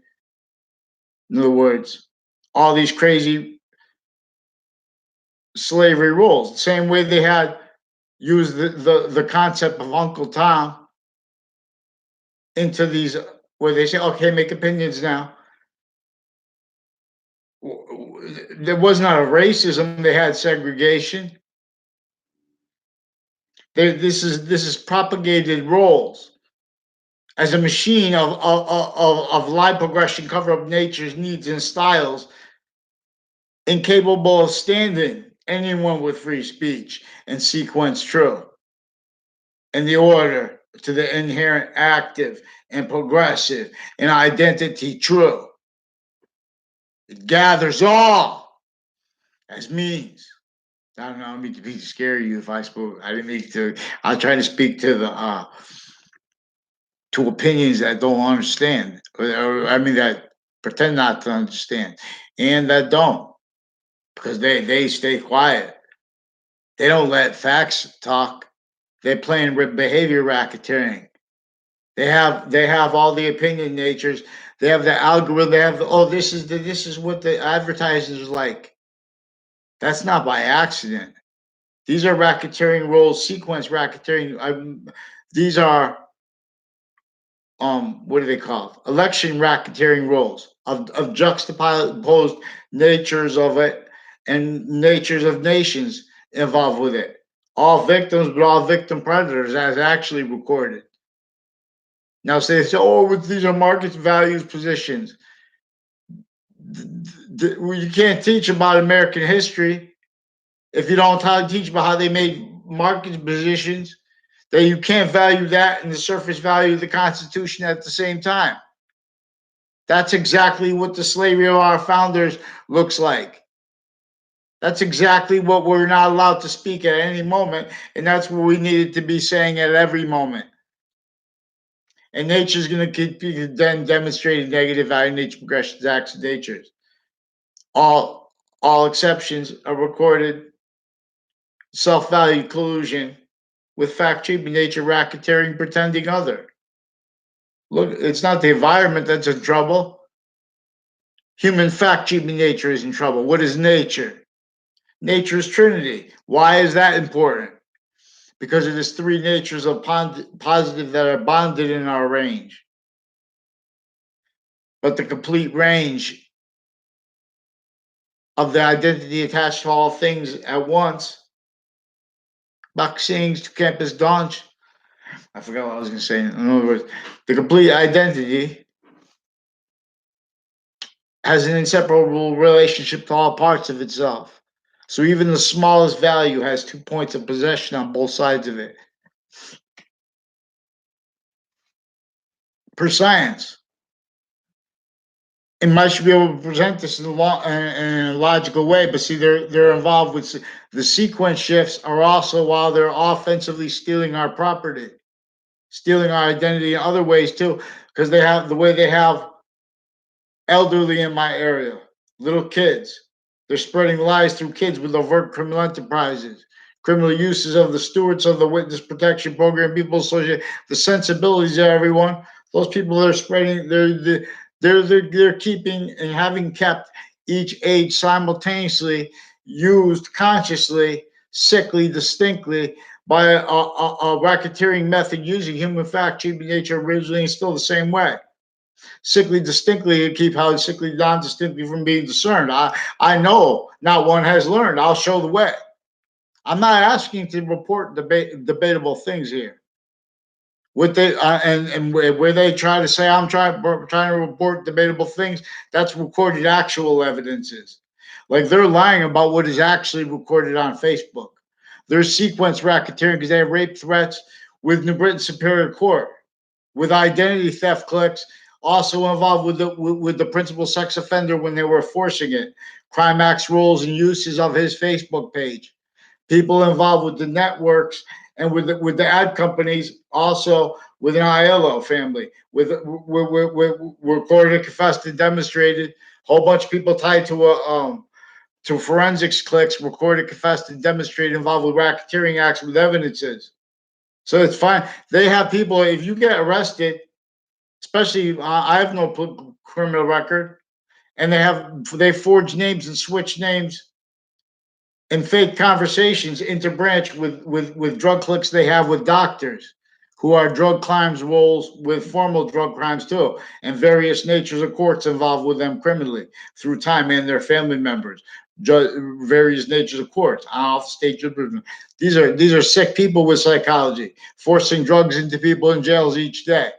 In other words, all these crazy slavery rules, the same way they had used the concept of Uncle Tom into these where they say, okay, make opinions now. There was not a racism, they had segregation. This is propagated roles as a machine of lie progression, cover up nature's needs and styles, incapable of standing anyone with free speech and sequence true. And the order to the inherent active and progressive and identity true. It gathers all as means. I don't know, I don't mean to scare you if I spoke. I didn't mean to. I'll try to speak to the to opinions that don't understand, I mean that pretend not to understand, and that don't because they stay quiet. They don't let facts talk. They're playing with behavior racketeering. They have all the opinion natures. They have the algorithm. They have this is what the advertisers like. That's not by accident. These are racketeering roles, sequence racketeering. These are what do they call it? Election racketeering roles of juxtaposed natures of it and natures of nations involved with it. All victims, but all victim predators, as actually recorded. Now, say, oh, these are market values positions. You can't teach about American history if you don't teach about how they made market positions. That you can't value that and the surface value of the Constitution at the same time. That's exactly what the slavery of our founders looks like. That's exactly what we're not allowed to speak at any moment, and that's what we needed to be saying at every moment. And nature's going to keep then demonstrating negative value, nature progressions, acts of natures. All exceptions are recorded. Self-value collusion with fact treatment, nature racketeering, pretending other. Look, it's not the environment that's in trouble. Human fact treatment nature is in trouble. What is nature? Nature's Trinity. Why is that important? Because it is three natures of positive that are bonded in our range. But the complete range of the identity attached to all things at once, vaccines to campus launch. I forgot what I was going to say. In other words, the complete identity has an inseparable relationship to all parts of itself. So even the smallest value has 2 points of possession on both sides of it. Per science, and might should be able to present this in a logical way, but see, they're involved with the sequence shifts are also while they're offensively stealing our property, stealing our identity in other ways too, because they have the way they have elderly in my area, little kids. They're spreading lies through kids with overt criminal enterprises, criminal uses of the stewards of the witness protection program, people associate the sensibilities of everyone. Those people that are spreading, they're keeping and having kept each age simultaneously used consciously, sickly, distinctly by a racketeering method using human fact, treatment nature originally and still the same way. Sickly distinctly and keep how sickly non-distinctly from being discerned. I know not one has learned. I'll show the way. I'm not asking to report debatable things here. What they and where they try to say I'm trying to report debatable things, that's recorded actual evidences. Like they're lying about what is actually recorded on Facebook. There's sequence racketeering because they have rape threats with New Britain Superior Court, with identity theft clicks, also involved with the principal sex offender when they were forcing it. Crime Act's rules and uses of his Facebook page. People involved with the networks and with the ad companies, also with an ILO family, with recorded, confessed, and demonstrated. Whole bunch of people tied to forensics clicks, recorded, confessed, and demonstrated involved with racketeering acts with evidences. So it's fine. They have people. If you get arrested, especially I have no criminal record, and they forge names and switch names and fake conversations interbranch with drug clicks they have with doctors, who are drug crimes roles with formal drug crimes too, and various natures of courts involved with them criminally through time and their family members. Various natures of courts, off state jurisdiction. These are sick people with psychology, forcing drugs into people in jails each day.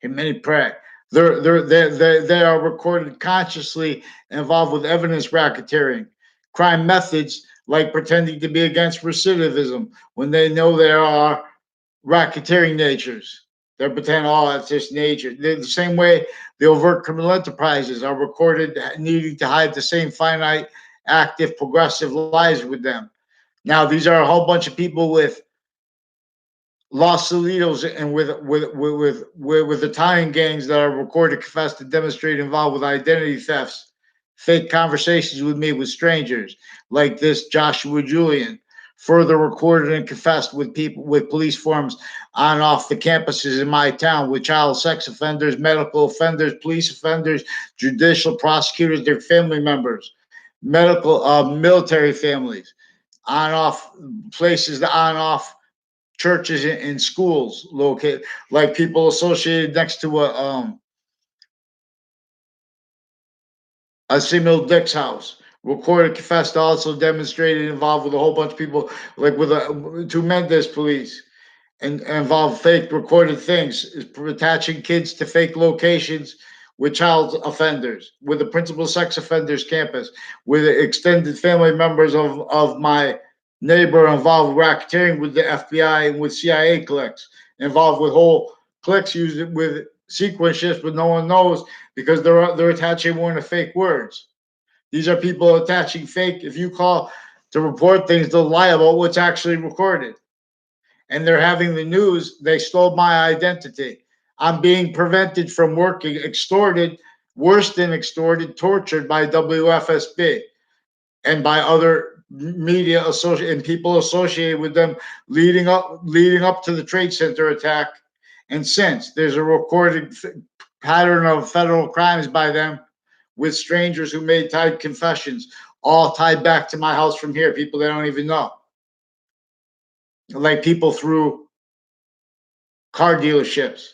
And many pray. They are recorded consciously involved with evidence racketeering, crime methods like pretending to be against recidivism when they know there are racketeering natures. They're pretending, oh, it's just nature. They're the same way the overt criminal enterprises are recorded needing to hide the same finite, active, progressive lives with them. Now, these are a whole bunch of people with Los Solitos and with Italian gangs that are recorded, confessed, and demonstrated involved with identity thefts, fake conversations with me with strangers like this Joshua Julian, further recorded and confessed with people with police forms on and off the campuses in my town with child sex offenders, medical offenders, police offenders, judicial prosecutors, their family members, medical military families, on and off places, on and off churches and schools located, like people associated next to a Samuel Dick's house. Recorded, confessed, also demonstrated, involved with a whole bunch of people, like with two Mendes police, and involve fake recorded things, attaching kids to fake locations with child offenders, with the principal sex offenders campus, with extended family members of my neighbor involved with racketeering with the FBI and with CIA clicks, involved with whole clicks used with sequence shifts, but no one knows because they're attaching one of fake words. These are people attaching fake. If you call to report things, they'll lie about what's actually recorded, and they're having the news they stole my identity. I'm being prevented from working, extorted, worse than extorted, tortured by WFSB and by other media and people associated with them leading up to the Trade Center attack. And since there's a recorded pattern of federal crimes by them with strangers who made tied confessions, all tied back to my house from here, people they don't even know. Like people through car dealerships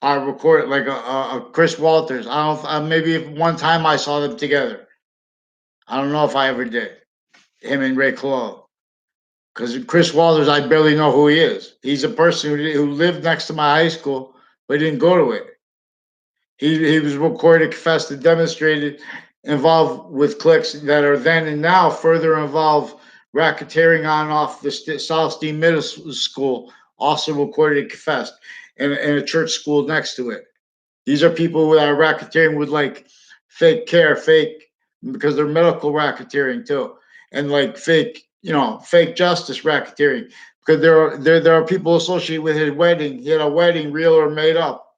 are recorded, like a Chris Walters. I don't. Maybe one time I saw them together. I don't know if I ever did. Him and Ray Colo. Because Chris Walters, I barely know who he is. He's a person who lived next to my high school, but didn't go to it. He was recorded, confessed, and demonstrated involved with cliques that are then and now further involved racketeering on and off the South Steam Middle School, also recorded and confessed, and a church school next to it. These are people that are racketeering with like fake care, fake because they're medical racketeering too, and like fake, fake justice racketeering because there are people associated with his wedding. He had a wedding, real or made up,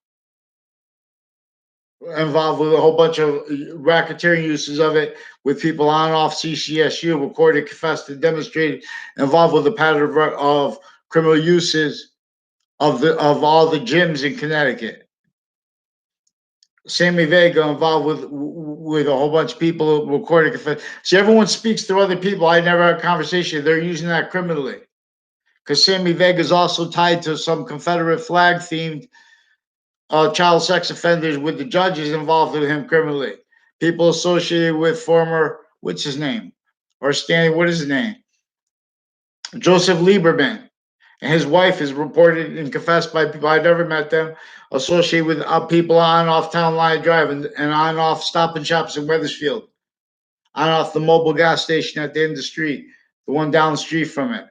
involved with a whole bunch of racketeering uses of it with people on and off CCSU, recorded, confessed, and demonstrated, involved with a pattern of criminal uses of all the gyms in Connecticut. Sammy Vega involved with a whole bunch of people recorded, confessed. See, everyone speaks through other people. I never had a conversation. They're using that criminally because Sammy Vega is also tied to some Confederate flag themed child sex offenders with the judges involved with him criminally. People associated with former, what's his name? Or Stanley, what is his name? Joseph Lieberman. And his wife is reported and confessed by people, I never met them, associated with people on and off Town Line Drive and on and off Stop and Shops in Weathersfield, on and off the mobile gas station at the end of the street, the one down the street from it.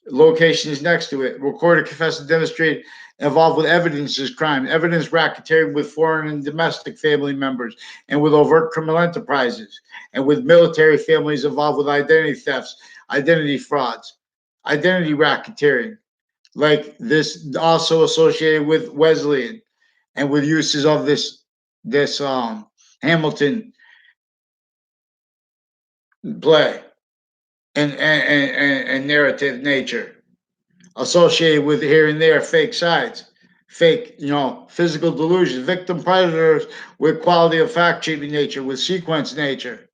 Locations next to it, recorded, confessed, and demonstrated involved with evidences crime, evidence racketeering with foreign and domestic family members, and with overt criminal enterprises, and with military families involved with identity thefts, identity frauds, identity racketeering, like this also associated with Wesleyan and with uses of this Hamilton play and narrative nature associated with here and there fake sides, fake, physical delusions, victim predators with quality of fact cheating nature, with sequence nature,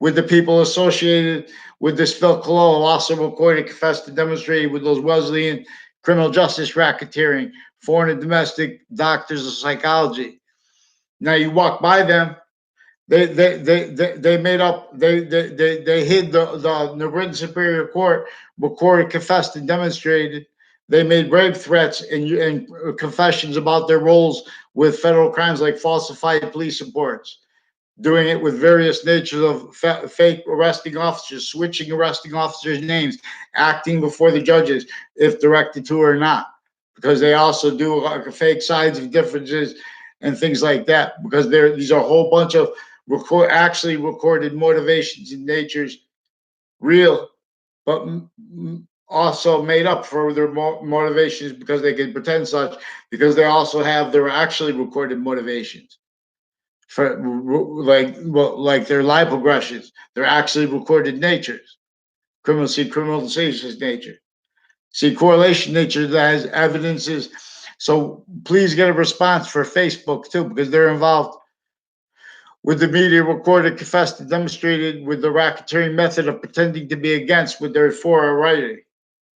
with the people associated with this Phil Cololo, also recorded, confessed, and demonstrated with those Wesleyan criminal justice racketeering, foreign and domestic doctors of psychology. Now you walk by them, they made up they hid the written superior court, recorded, confessed, and demonstrated. They made rape threats and confessions about their roles with federal crimes like falsified police reports, doing it with various natures of fake arresting officers, switching arresting officers' names, acting before the judges if directed to or not, because they also do fake signs of differences and things like that. Because these are a whole bunch of actually recorded motivations in nature's real, but also made up for their motivations because they can pretend such, because they also have their actually recorded motivations for like their life progressions. They're actually recorded natures. Criminalization nature. See, correlation nature that has evidences. So please get a response for Facebook too, because they're involved with the media recorded, confessed, and demonstrated with the racketeering method of pretending to be against with their for or writing.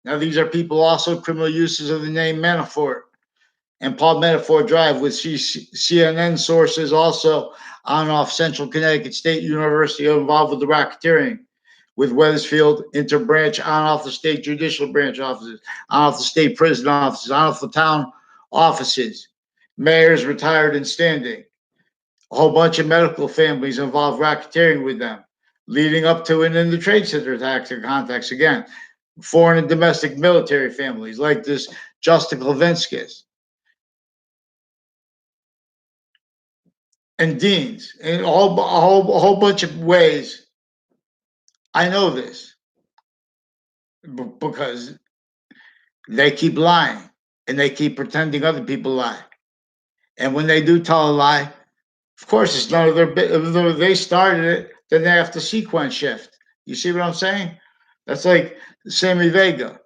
Now, these are people also criminal uses of the name Manafort and Paul Manafort Drive with CNN sources also on off Central Connecticut State University involved with the racketeering, with Wethersfield interbranch on off the state judicial branch offices, on off the state prison offices, on off the town offices, mayors retired and standing, a whole bunch of medical families involved racketeering with them, leading up to and in the trade center attacks and contacts again, foreign and domestic military families like this Justin Levinskis and Deans, and a whole bunch of ways. I know this because they keep lying and they keep pretending other people lie. And when they do tell a lie, of course, it's none of their business. They started it, then they have to sequence shift. You see what I'm saying? That's like Sammy Vega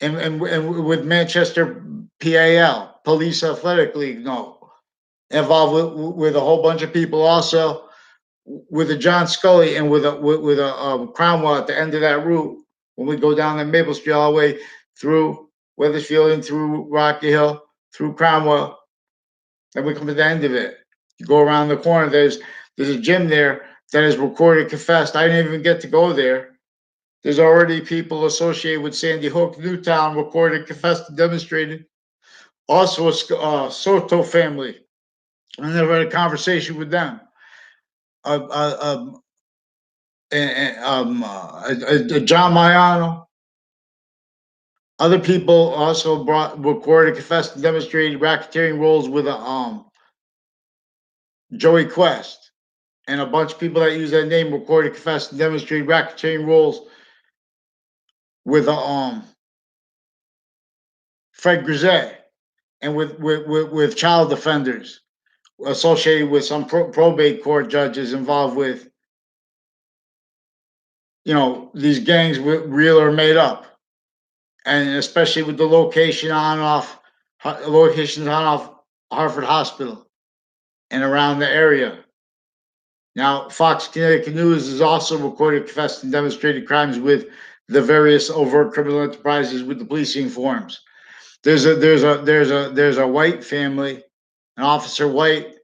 and with Manchester PAL, Police Athletic League, no, involved with a whole bunch of people also, with a John Scully and with a Cromwell at the end of that route when we go down the Maple Street all the way through Wethersfield and through Rocky Hill, through Cromwell, and we come to the end of it. You go around the corner, there's a gym there that is recorded, confessed. I didn't even get to go there. There's already people associated with Sandy Hook, Newtown, recorded, confessed, and demonstrated. Also, a Soto family. I never had a conversation with them. John Maiano. Other people also recorded, confessed, and demonstrated racketeering roles with Joey Quest. And a bunch of people that use that name recorded, confessed, and demonstrated racketeering roles with Fred Grisette and with child offenders associated with some probate court judges involved with, these gangs, real or made up, and especially with the locations on off Hartford Hospital and around the area. Now, Fox Connecticut News has also recorded, confessed, and demonstrated crimes with the various overt criminal enterprises with the policing forms. There's a white family, an Officer White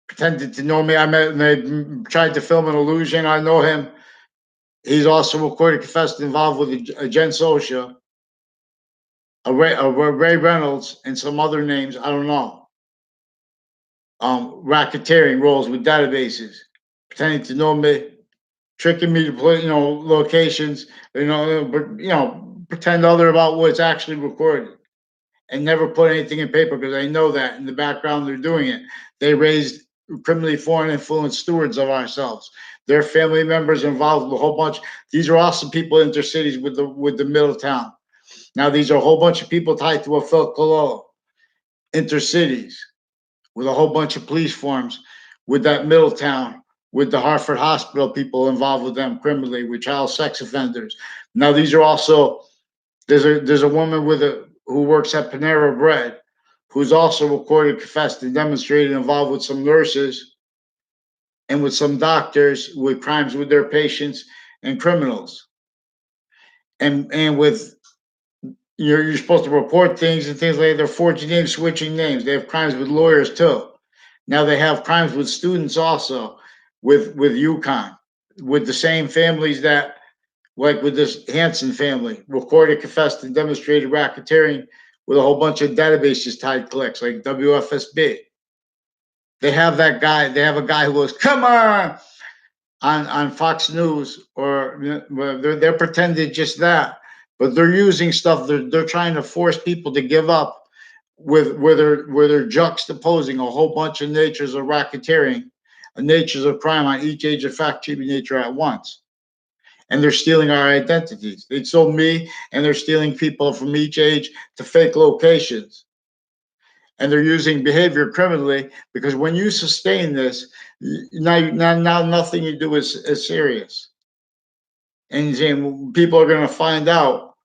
pretended to know me. I met and they tried to film an illusion. I know him. He's also recorded, confessed, involved with a Jen Sosha, a Ray Reynolds, and some other names. I don't know. Racketeering roles with databases, pretending to know me, tricking me to play, locations, pretend other about what's actually recorded, and never put anything in paper because I know that in the background they're doing it. They raised criminally foreign influence stewards of ourselves. Their family members involved with a whole bunch. These are also people in intercities with the Middletown. Now these are a whole bunch of people tied to a Phil Cololo, intercities, with a whole bunch of police forms, with that Middletown, with the Hartford Hospital people involved with them criminally, with child sex offenders. Now these are also there's a woman who works at Panera Bread, who's also recorded, confessed, and demonstrated involved with some nurses and with some doctors with crimes with their patients and criminals, and with you're supposed to report things and things like that. They're forging names, switching names. They have crimes with lawyers too. Now they have crimes with students also, with UConn, with the same families that, like with this Hansen family, recorded, confessed, and demonstrated racketeering with a whole bunch of databases tied clicks like WFSB. They have that guy. They have a guy who goes, "Come on Fox News," or they're pretending just that, but they're using stuff. They're trying to force people to give up with where they're juxtaposing a whole bunch of natures of racketeering, natures of crime on each age of fact treating nature at once. And they're stealing our identities. They sold me, and they're stealing people from each age to fake locations. And they're using behavior criminally because when you sustain this, now nothing you do is serious. And people are going to find out,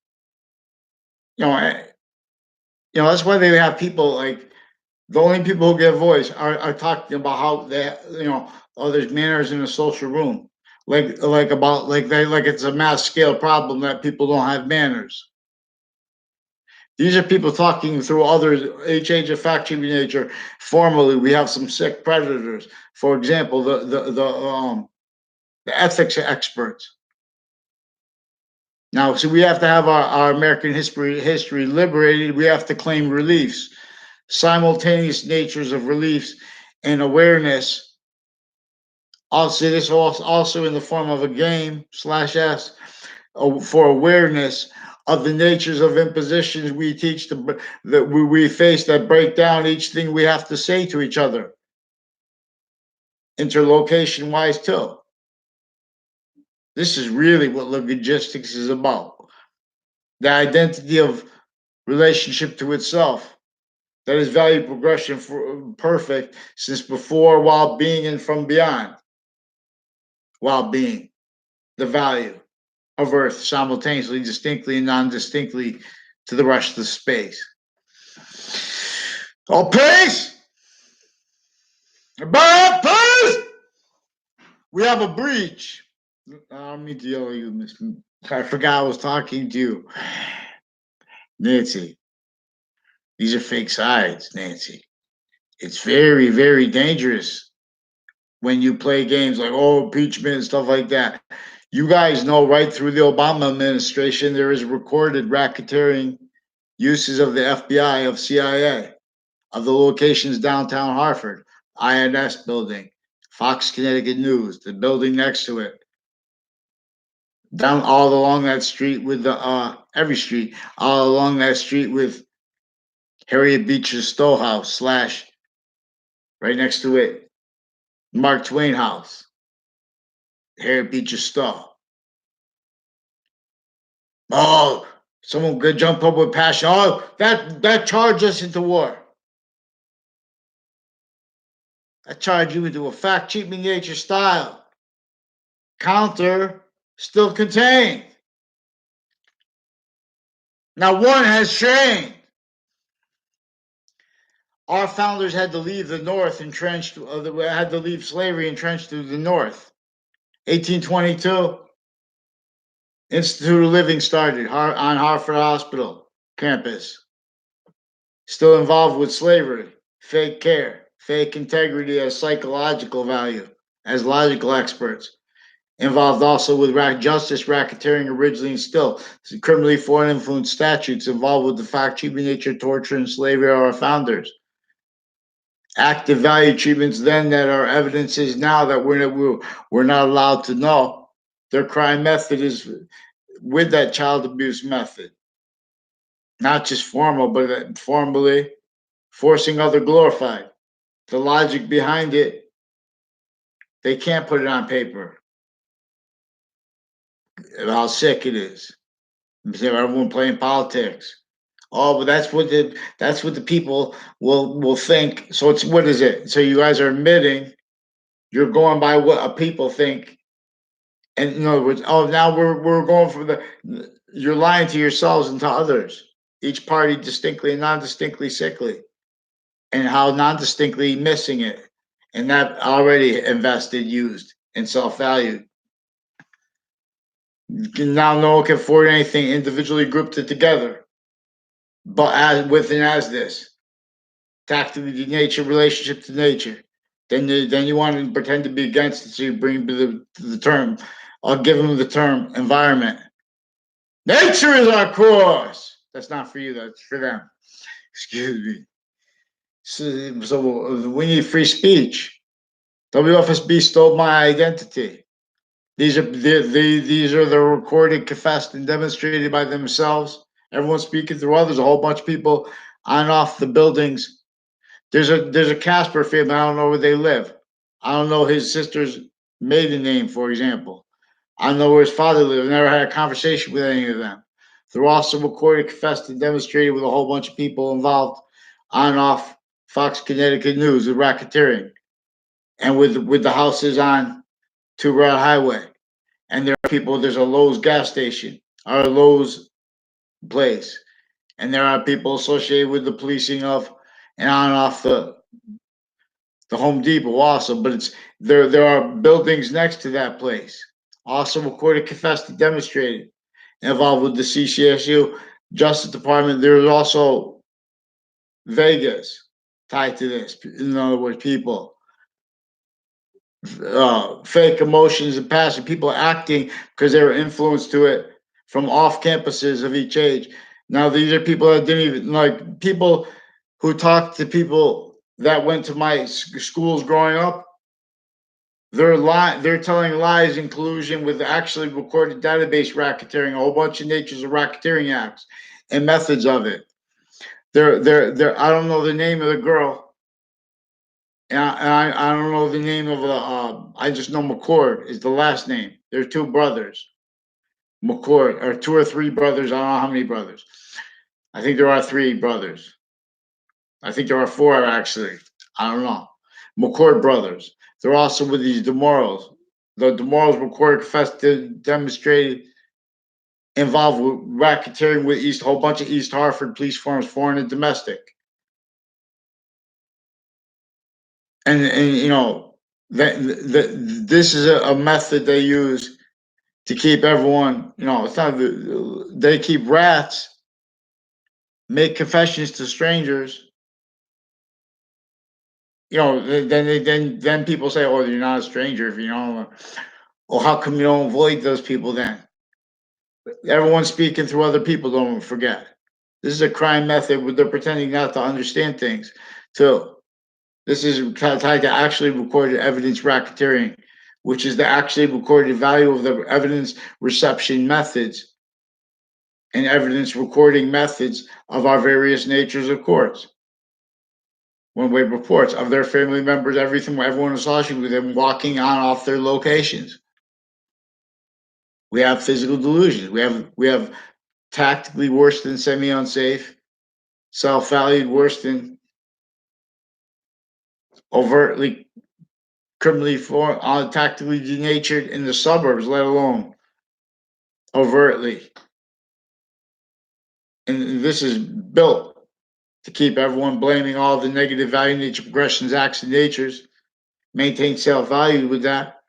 you know, that's why they have people like the only people who get voice are talking about how they, there's manners in a social room, like it's a mass scale problem that people don't have manners. These are people talking through others, age of fact nature. Formally, we have some sick predators. For example, the ethics experts. Now, so we have to have our American history liberated. We have to claim reliefs, simultaneous natures of reliefs and awareness. Also, this also in the form of a game /s for awareness of the natures of impositions we teach that we face that break down each thing we have to say to each other, interlocation wise too. This is really what logistics is about. The identity of relationship to itself. That is value progression for perfect since before, while being, and from beyond. While being the value of Earth simultaneously, distinctly, and non-distinctly to the rest of space. Oh, peace! Peace! We have a breach. I don't mean to yell at you, Miss. I forgot I was talking to you. Nancy. These are fake sides, Nancy. It's very, very dangerous when you play games like, impeachment and stuff like that. You guys know right through the Obama administration, there is recorded racketeering uses of the FBI, of CIA, of the locations downtown Hartford, INS building, Fox Connecticut News, the building next to it, down all along that street with the every street, all along that street with Harriet Beecher Stowe House / right next to it, Mark Twain House, Harriet Beecher Stowe. Oh, someone could jump up with passion. Oh, that charged us into war. That charged you into a fact cheating nature style. Counter still contained. Now one has changed. Our founders had to leave the North entrenched, had to leave slavery entrenched to the North. 1822, Institute of Living started on Hartford Hospital campus. Still involved with slavery, fake care, fake integrity as psychological value, as logical experts. Involved also with justice, racketeering originally and still. Criminally foreign influence statutes involved with the fact, treatment, nature, torture, and slavery of our founders. Active value treatments then that are evidences now that we're not allowed to know. Their crime method is with that child abuse method. Not just formal, but formally forcing other glorified. The logic behind it, they can't put it on paper. How sick it is. Everyone playing politics. Oh, but that's what the people will think. So it's what is it? So you guys are admitting you're going by what people think, and in other words, now we're going for you're lying to yourselves and to others. Each party distinctly and non-distinctly sickly, and how non-distinctly missing it, and that already invested, used, and self-valued. Now no one can afford anything individually grouped it together. but as with and as this tactically to nature, relationship to nature. Then you want to pretend to be against it, so you bring the term. I'll give them the term environment. Nature is our course. That's not for you. That's for them. Excuse me. So we need free speech. WFSB stole my identity. These are the recorded, confessed, and demonstrated by themselves. Everyone speaking through others. A whole bunch of people on and off the buildings. There's a Casper family. I don't know where they live. I don't know his sister's maiden name, for example. I don't know where his father lived. I never had a conversation with any of them. They're also recorded, confessed, and demonstrated with a whole bunch of people involved on and off Fox Connecticut News with racketeering and with the houses on Two Route Highway. And there are people. There's a Lowe's gas station or a Lowe's place, and there are people associated with the policing of and on and off the Home Depot also, but it's there are buildings next to that place. Also recorded, confessed, and demonstrated involved with the CCSU Justice Department. There's also Vegas tied to this. In other words, people fake emotions and passion, people acting because they were influenced to it from off campuses of each age. Now these are people that didn't even like people who talked to people that went to my schools growing up. They're telling lies in collusion with actually recorded database racketeering, a whole bunch of natures of racketeering acts and methods of it. They're I don't know the name of the girl, and I don't know the name of the. I just know McCord is the last name. They're two brothers, McCord, or two or three brothers. I don't know how many brothers. I think there are three brothers. I think there are four actually. I don't know. McCord brothers. They're also with these DeMorals. The DeMorals recorded, confessed, demonstrated involved with racketeering with a whole bunch of East Hartford police forms, foreign and domestic. And you know that this is a method they use to keep everyone. You know, it's not they keep rats, make confessions to strangers. You know, then people say, "Oh, you're not a stranger if you know." Well, how come you don't avoid those people then? Everyone's speaking through other people. Don't forget. This is a crime method where they're pretending not to understand things. So this is tied to actually recorded evidence racketeering, which is the actually recorded value of the evidence reception methods and evidence recording methods of our various natures of courts. One way reports of their family members, everything, everyone associated with them walking on off their locations. We have physical delusions. We have tactically worse than semi-unsafe, self-valued worse than overtly criminally tactically denatured in the suburbs, let alone overtly. And this is built to keep everyone blaming all the negative value nature progressions, acts, and natures, maintain self-value with that,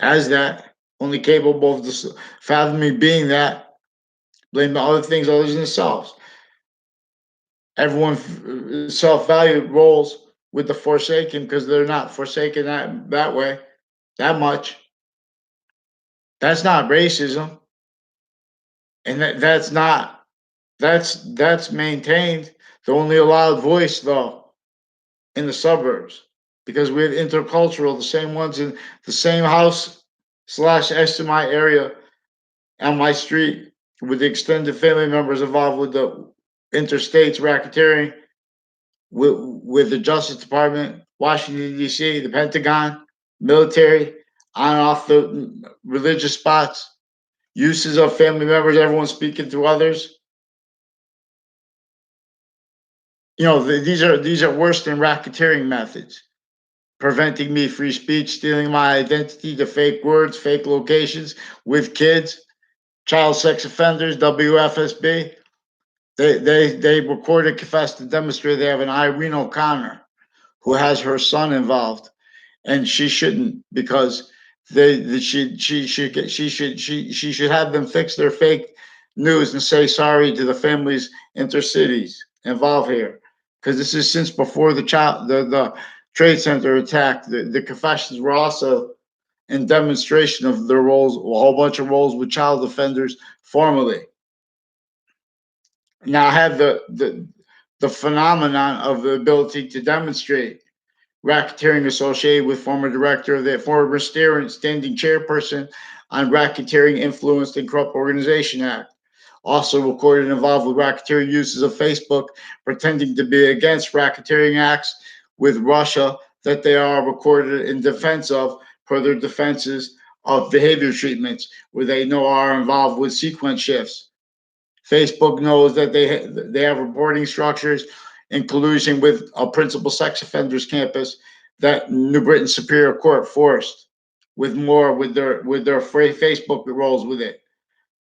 as that, only capable of fathoming being that, blame other things other than themselves. Everyone self-value rolls with the forsaken because they're not forsaken that way, that much. That's not racism. And that's maintained. The only allowed voice though in the suburbs because we're intercultural, the same ones in the same house slash SMI area on my street with the extended family members involved with the interstates racketeering, with the Justice Department, Washington D.C., the Pentagon, military, on and off the religious spots, uses of family members, everyone speaking to others. You know, these are worse than racketeering methods, preventing me free speech, stealing my identity, the fake words, fake locations with kids, child sex offenders, WFSB. They recorded, confessed, and demonstrated they have an Irene O'Connor who has her son involved, and she shouldn't because she should have them fix their fake news and say sorry to the families intercities involved here, because this is since before the trade center attack. The confessions were also in demonstration of their roles, a whole bunch of roles with child offenders formally. Now I have the phenomenon of the ability to demonstrate racketeering associated with former director of the former standing chairperson on Racketeering Influenced and Corrupt Organization Act. Also recorded and involved with racketeering uses of Facebook, pretending to be against racketeering acts with Russia that they are recorded in defense of per their defenses of behavior treatments, where they know are involved with sequence shifts. Facebook knows that they have reporting structures in collusion with a principal sex offenders campus that New Britain Superior Court forced with more with their Facebook roles with it.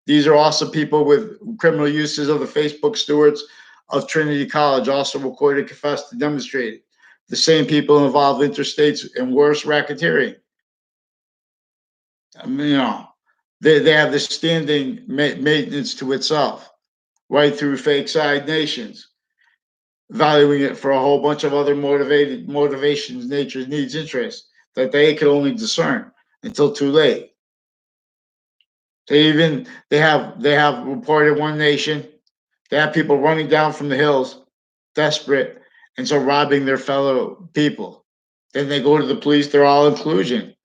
These are also people with criminal uses of the Facebook stewards of Trinity College, also recorded, confessed, and demonstrated. The same people involved interstates in worse racketeering. I mean, they have the standing maintenance to itself right through fake side nations, valuing it for a whole bunch of other motivations, natures, needs, interests that they could only discern until too late. They have reported one nation. They have people running down from the hills, desperate, and so robbing their fellow people. Then they go to the police. They're all in collusion.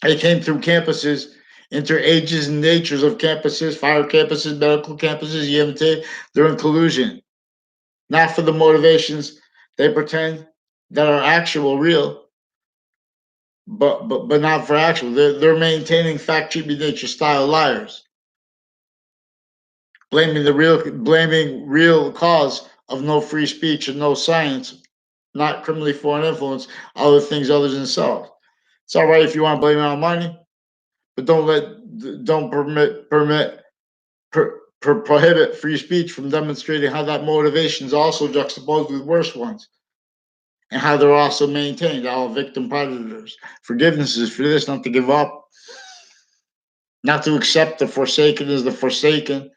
They came through campuses, inter ages and natures of campuses, fire campuses, medical campuses, EMT. They're in collusion, not for the motivations they pretend that are actual, real, but not for actual. They're maintaining fact cheating nature style liars, blaming real cause of no free speech and no science, not criminally foreign influence, other things other than self. It's all right if you want to blame it on money, but don't prohibit free speech from demonstrating how that motivation is also juxtaposed with worse ones, and how they're also maintained, all victim predators. Forgiveness is for this, not to give up, not to accept the forsaken as the forsaken,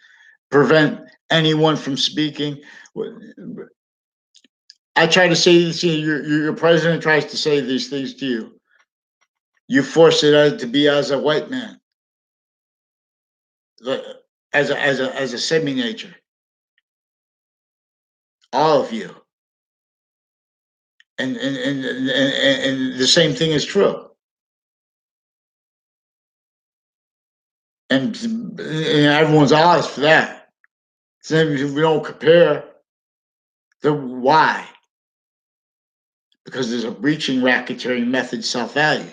prevent anyone from speaking. I try to say this, your president tries to say these things to you. You force it to be as a white man, as a semi-nature. All of you. And the same thing is true. And everyone's eyes for that. So we don't compare the why. Because there's a breaching racketeering method self-value.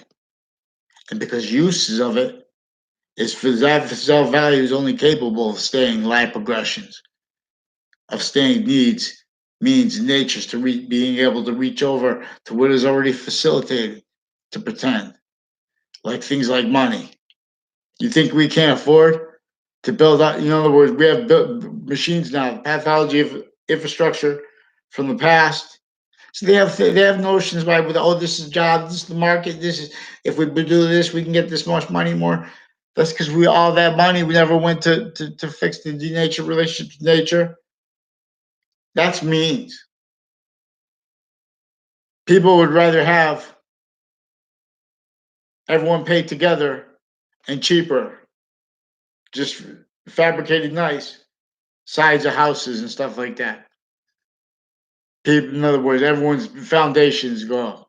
And because uses of it is for that self-value is only capable of staying life progressions, of staying needs, means, natures to being able to reach over to what is already facilitated to pretend. Like things like money. You think we can't afford to build out? In other words, we have built machines now, the pathology of infrastructure from the past. So they have notions by this is job, this is the market, this is if we do this, we can get this much money more. That's because we all that money we never went to fix the nature relationship to nature. That's means. People would rather have everyone paid together and cheaper, just fabricated nice sides of houses and stuff like that. People, in other words, everyone's foundations go.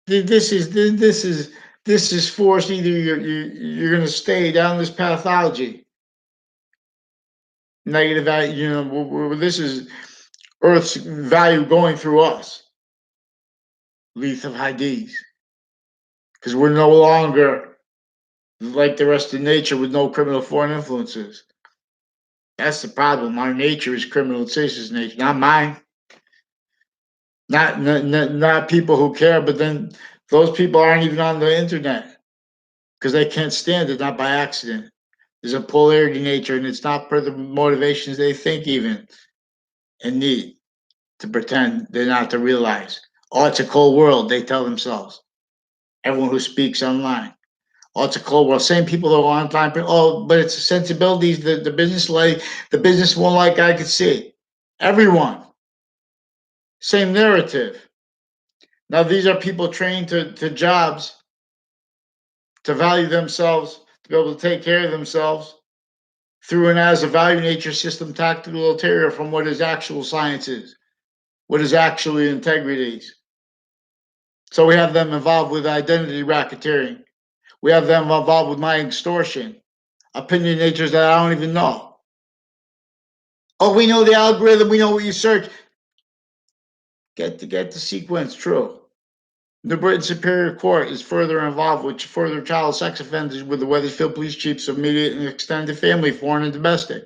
This is forced. Either you're going to stay down this pathology, negative value. This is Earth's value going through us. Leaf of Hadith, because we're no longer like the rest of nature with no criminal foreign influences. That's the problem. Our nature is criminal fictitious nature, not mine. Not people who care, but then those people aren't even on the internet because they can't stand it, not by accident. There's a polarity nature, and it's not per the motivations they think even and need to pretend they're not to realize. Oh, it's a cold world, they tell themselves. Everyone who speaks online. Oh, it's a cold world. Same people that are on time. Oh, but it's the sensibilities. The business like the business won't like. I could see everyone same narrative. Now these are people trained to jobs to value themselves, to be able to take care of themselves through and as a value nature system tactical ulterior from what is actual science is, what is actually integrities. So we have them involved with identity racketeering. We have them involved with mind extortion, opinion natures that I don't even know. Oh, we know the algorithm. We know what you search. Get the sequence true. The Britain Superior Court is further involved with further child sex offenders with the Wethersfield Police Chief's immediate and extended family, foreign and domestic.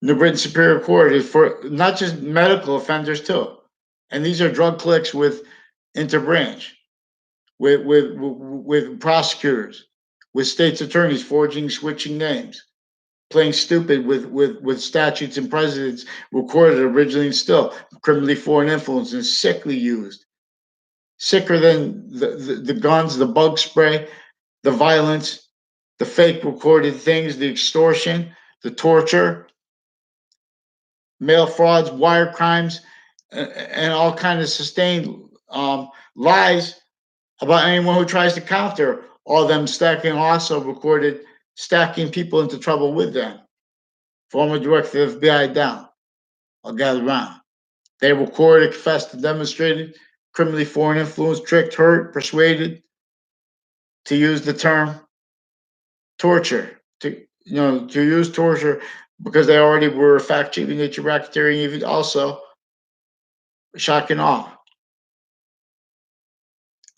The Britain Superior Court is for not just medical offenders too, and these are drug clicks with interbranch, with prosecutors, with states attorneys forging, switching names, playing stupid with statutes and precedents recorded originally and still criminally foreign influence and sickly used, sicker than the guns, the bug spray, the violence, the fake recorded things, the extortion, the torture, mail frauds, wire crimes, and all kinds of sustained lies about anyone who tries to counter all of them stacking also recorded stacking people into trouble with them. Former director of the FBI down. I'll gather around. They recorded, confessed, and demonstrated criminally foreign influence, tricked, hurt, persuaded to use the term torture. To use torture because they already were fact cheating, nature racketeering, even also shock and awe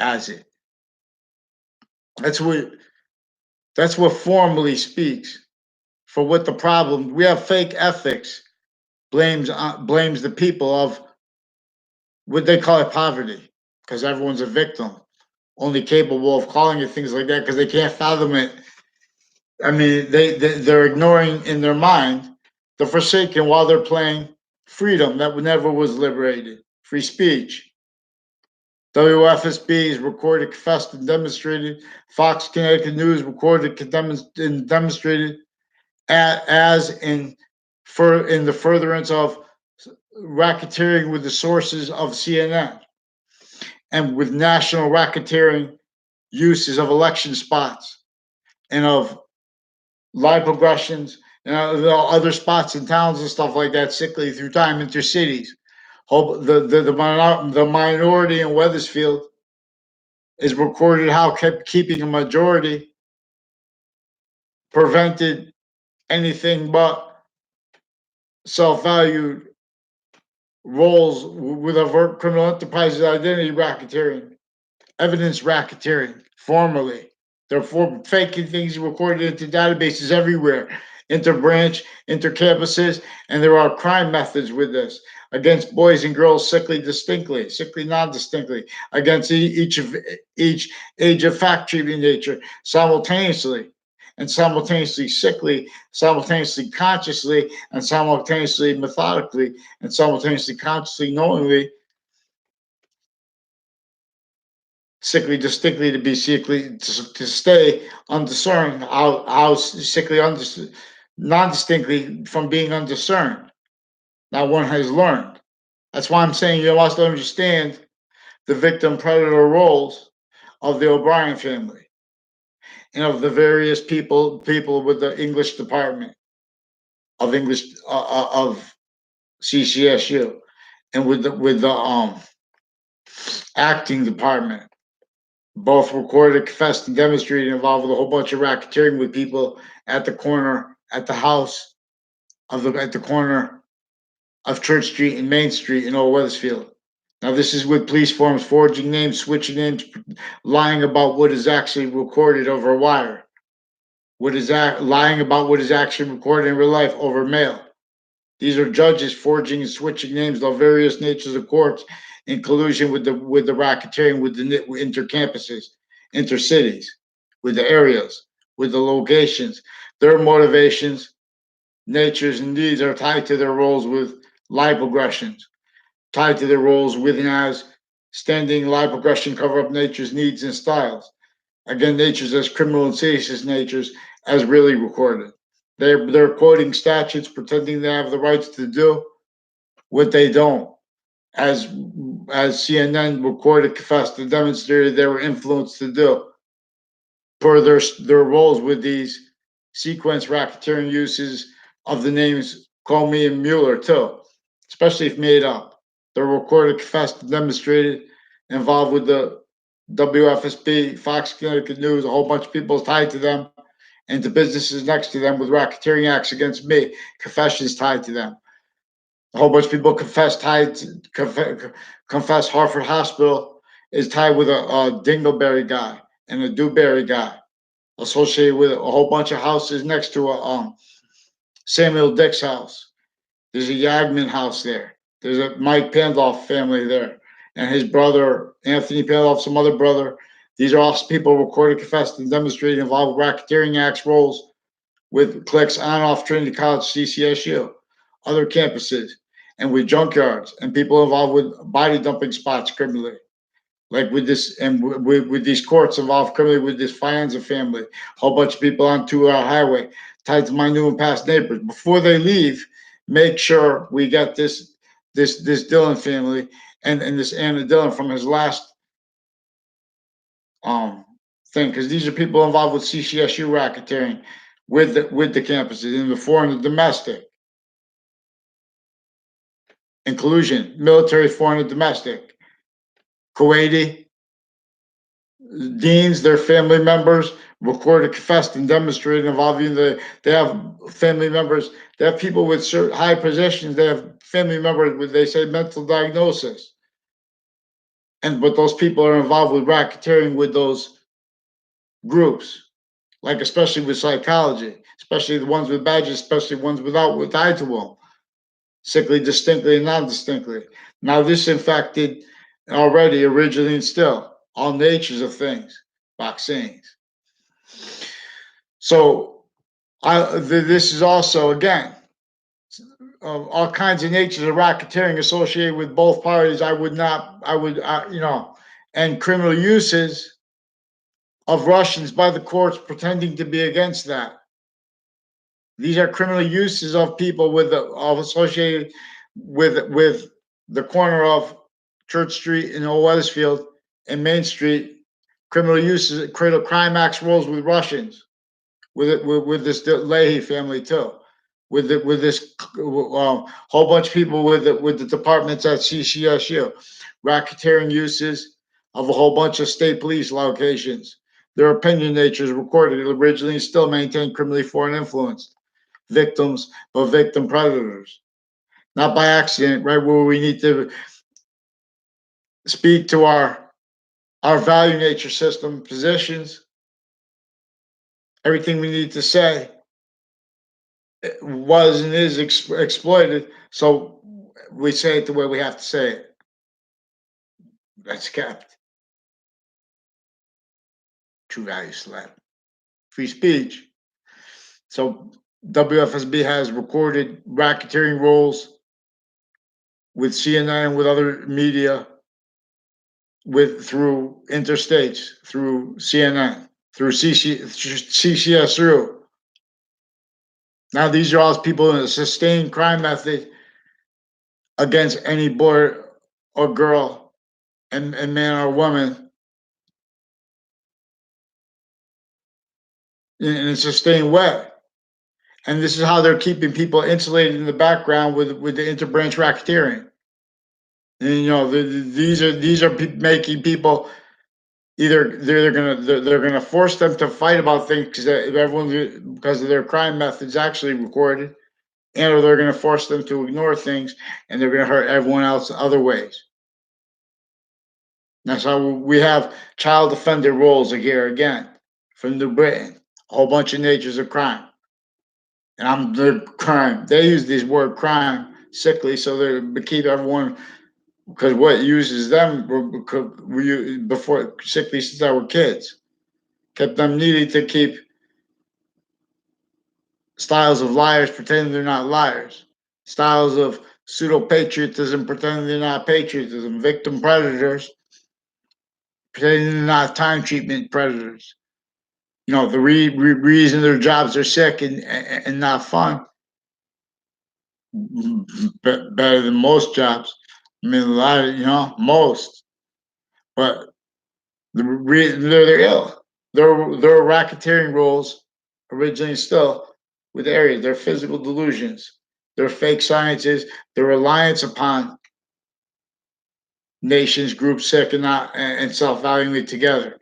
as it. That's what that's what formally speaks for what the problem. We have fake ethics blames the people of what they call it poverty because everyone's a victim, only capable of calling it things like that because they can't fathom it. I mean, they're ignoring in their mind the forsaken while they're playing freedom that never was liberated, free speech. WFSB is recorded, confessed, and demonstrated. Fox Connecticut News recorded, and demonstrated as in the furtherance of racketeering with the sources of CNN and with national racketeering uses of election spots and of live progressions and other spots in towns and stuff like that, sickly through time intercities. The minority in Wethersfield is recorded how keeping a majority prevented anything but self-valued roles with overt criminal enterprises, identity racketeering, evidence racketeering, formally. They're faking things recorded into databases everywhere, interbranch, intercampuses, and there are crime methods with this against boys and girls sickly distinctly, sickly non-distinctly, against each age of fact treating nature simultaneously. And simultaneously sickly, simultaneously consciously, and simultaneously methodically, and simultaneously consciously knowingly sickly distinctly to be sickly to stay undiscerned how sickly non-distinctly from being undiscerned now one has learned. That's why I'm saying you must understand the victim predator roles of the O'Brien family and of the various people with the English department of English of CCSU and with the acting department, both recorded, confessed, and demonstrated involved with a whole bunch of racketeering with people at the corner, at the house at the corner of Church Street and Main Street in Old Wethersfield. Now, this is with police forms forging names, switching names, lying about what is actually recorded over a wire. Lying about what is actually recorded in real life over mail. These are judges forging and switching names of various natures of courts in collusion with the racketeering, with the intercampuses, intercities, with the areas, with the locations. Their motivations, natures, and needs are tied to their roles with live progressions, tied to their roles with and as standing live progression cover up nature's needs and styles. Again, natures as criminal and seditious natures as really recorded. They're quoting statutes, pretending they have the rights to do what they don't. As CNN recorded, confessed, and demonstrated they were influenced to do per their roles with these sequence racketeering uses of the names Comey and Mueller too, especially if made up. They're recorded, confessed, and demonstrated involved with the WFSB, Fox Connecticut News, a whole bunch of people tied to them, and to businesses next to them with racketeering acts against me, confessions tied to them. A whole bunch of people confess Hartford Hospital is tied with a Dingleberry guy and a Dewberry guy associated with a whole bunch of houses next to a Samuel Dick's house. There's a Yagman house there. There's a Mike Pandolf family there, and his brother Anthony Pandolf, some other brother. These are all people recorded, confessed, and demonstrated involved with racketeering acts roles with clicks on and off Trinity College, CCSU, other campuses, and with junkyards and people involved with body dumping spots criminally. Like with this, and with these courts involved criminally with this Fianza family, a whole bunch of people on 2 Hour Highway tied to my new and past neighbors. Before they leave, make sure we get this Dillon family and this Anna Dillon from his last um thing, because these are people involved with CCSU racketeering with the campuses in the foreign and domestic inclusion, military, foreign and domestic, Kuwaiti, deans, their family members, recorded, confessed, and demonstrated involving they have family members, they have people with certain high positions, they have family members with, they say, mental diagnosis. But those people are involved with racketeering with those groups, like especially with psychology, especially the ones with badges, especially ones without with tied to them, sickly, distinctly, and non-distinctly. Now, this infected already, originally, and still all natures of things, vaccines. So this is also, again, all kinds of natures of racketeering associated with both parties. I would not, and criminal uses of Russians by the courts pretending to be against that. These are criminal uses of people associated with the corner of Church Street in Old Wethersfield and Main Street. Criminal uses, criminal crime acts rolls with Russians, with this Leahy family too, with this whole bunch of people with the departments at CCSU, racketeering uses of a whole bunch of state police locations. Their opinion natures recorded originally and still maintain criminally foreign influence victims, but victim predators. Not by accident, right where we need to speak to our value nature system positions, everything we need to say was and is exploited. So we say it the way we have to say it. That's kept. True value slap. Free speech. So WFSB has recorded racketeering roles with CNN and with other media through interstates, through CNN, through CCSU. Now these are all people in a sustained crime method against any boy or girl and man or woman in a sustained way. And this is how they're keeping people insulated in the background with the interbranch racketeering. And these are making people either they're gonna force them to fight about things because of their crime methods actually recorded, and or they're gonna force them to ignore things, and they're gonna hurt everyone else in other ways. That's how we have child offender roles here again from New Britain. A whole bunch of natures of crime. And I'm the crime. They use this word crime sickly so they keep everyone, because what uses them before sickly since they were kids, kept them needing to keep styles of liars pretending they're not liars, styles of pseudo patriotism pretending they're not patriotism, victim predators pretending they're not time treatment predators. You know, the reason their jobs are sick and not fun, better than most jobs. I mean, a lot of, most, but they're ill. They're racketeering roles originally still with areas. They're physical delusions. They're fake sciences. They're reliance upon nations, groups sick and not and self-valuing together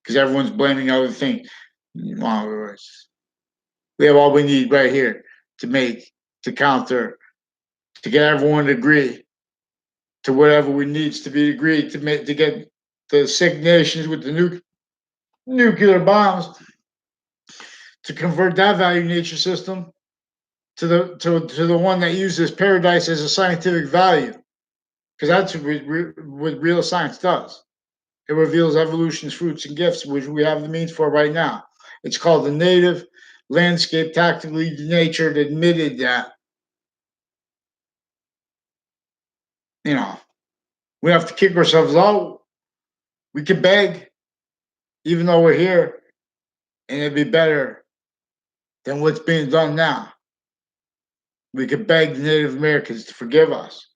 because everyone's blaming other things. Well, we have all we need right here to make to counter to get everyone to agree to whatever we needs to be agreed to make to get the sick nations with the nuclear bombs to convert that value nature system to the one that uses paradise as a scientific value because that's what real science does. It reveals evolution's fruits and gifts, which we have the means for right now. It's called the native landscape, tactically denatured, admitted that, you know, we have to kick ourselves out. We can beg, even though we're here, and it'd be better than what's being done now. We could beg the Native Americans to forgive us,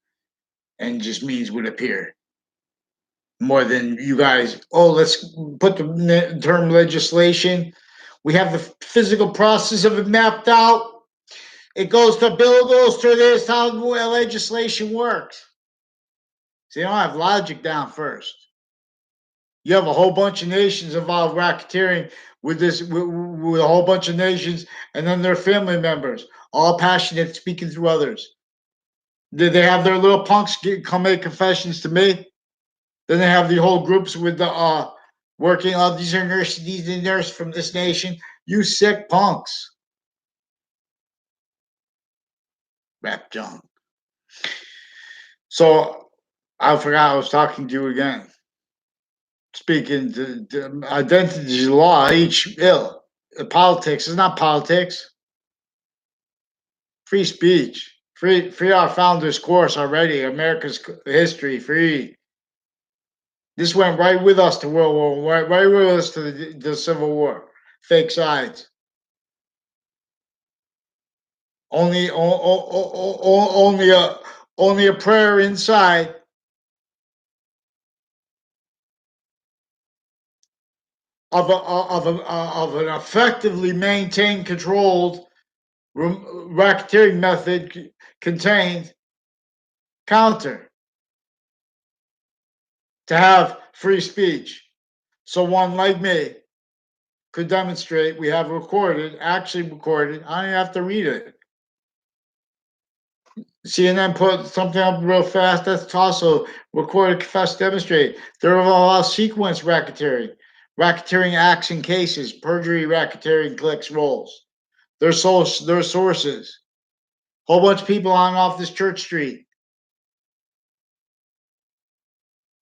and just means would appear more than you guys. Oh, let's put the term legislation. We have the physical process of it mapped out. It goes to bill, goes to this, how legislation works. So you don't have logic down first. You have a whole bunch of nations involved racketeering with with a whole bunch of nations, and then their family members, all passionate, speaking through others. Did they have their little punks come make confessions to me? Then they have the whole groups with the working. Oh, these are nurses, these are nurses from this nation. You sick punks, rap junk. So I forgot I was talking to you again. Speaking to identity law, each ill. Politics is not politics. Free speech. Free our founders' course already. America's history. Free. This went right with us to World War. Right with us to the Civil War. Fake sides. Only a prayer inside of an effectively maintained, controlled racketeering method contained counter to have free speech. So one like me could demonstrate we have recorded, actually recorded. I don't even have to read it. CNN put something up real fast. That's also recorded, confess, demonstrate. There are a lot of sequence racketeering acts and cases, perjury, racketeering clicks, rolls. Their sources. Whole bunch of people on and off this Church Street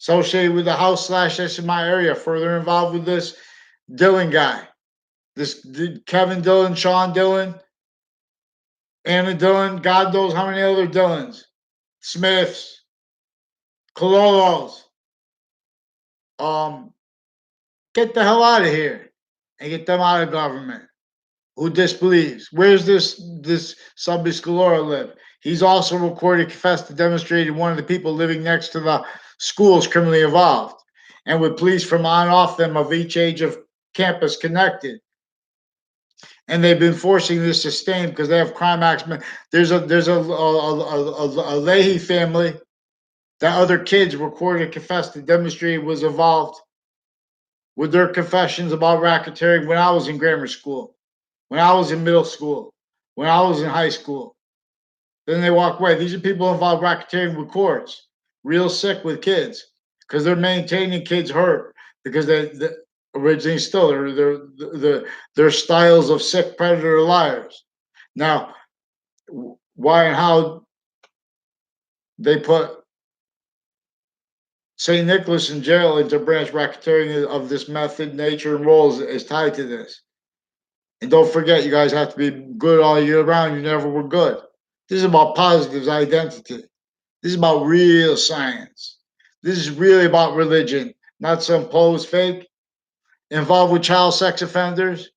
associated with the house / that's in my area, further involved with this Dillon guy. This Kevin Dillon, Sean Dillon, Anna Dillon, God knows how many other Dillons, Smiths, Cololos. Get the hell out of here and get them out of government. Who disbelieves? Where's this Subby Scalora live? He's also recorded, confessed, and demonstrated one of the people living next to the schools criminally involved, and with police from on off them of each age of campus connected. And they've been forcing this to sustain because they have crime acts. There's a Leahy family that other kids recorded, confessed, and demonstrated was involved with their confessions about racketeering when I was in grammar school, when I was in middle school, when I was in high school. Then they walk away. These are people involved racketeering with courts, real sick with kids because they're maintaining kids hurt because they originally still they're styles of sick predator liars. Now, why and how they put St. Nicholas in jail into branch racketeering of this method, nature, and roles is tied to this. And don't forget, you guys have to be good all year round. You never were good. This is about positives, identity. This is about real science. This is really about religion, not some posed fake, involved with child sex offenders,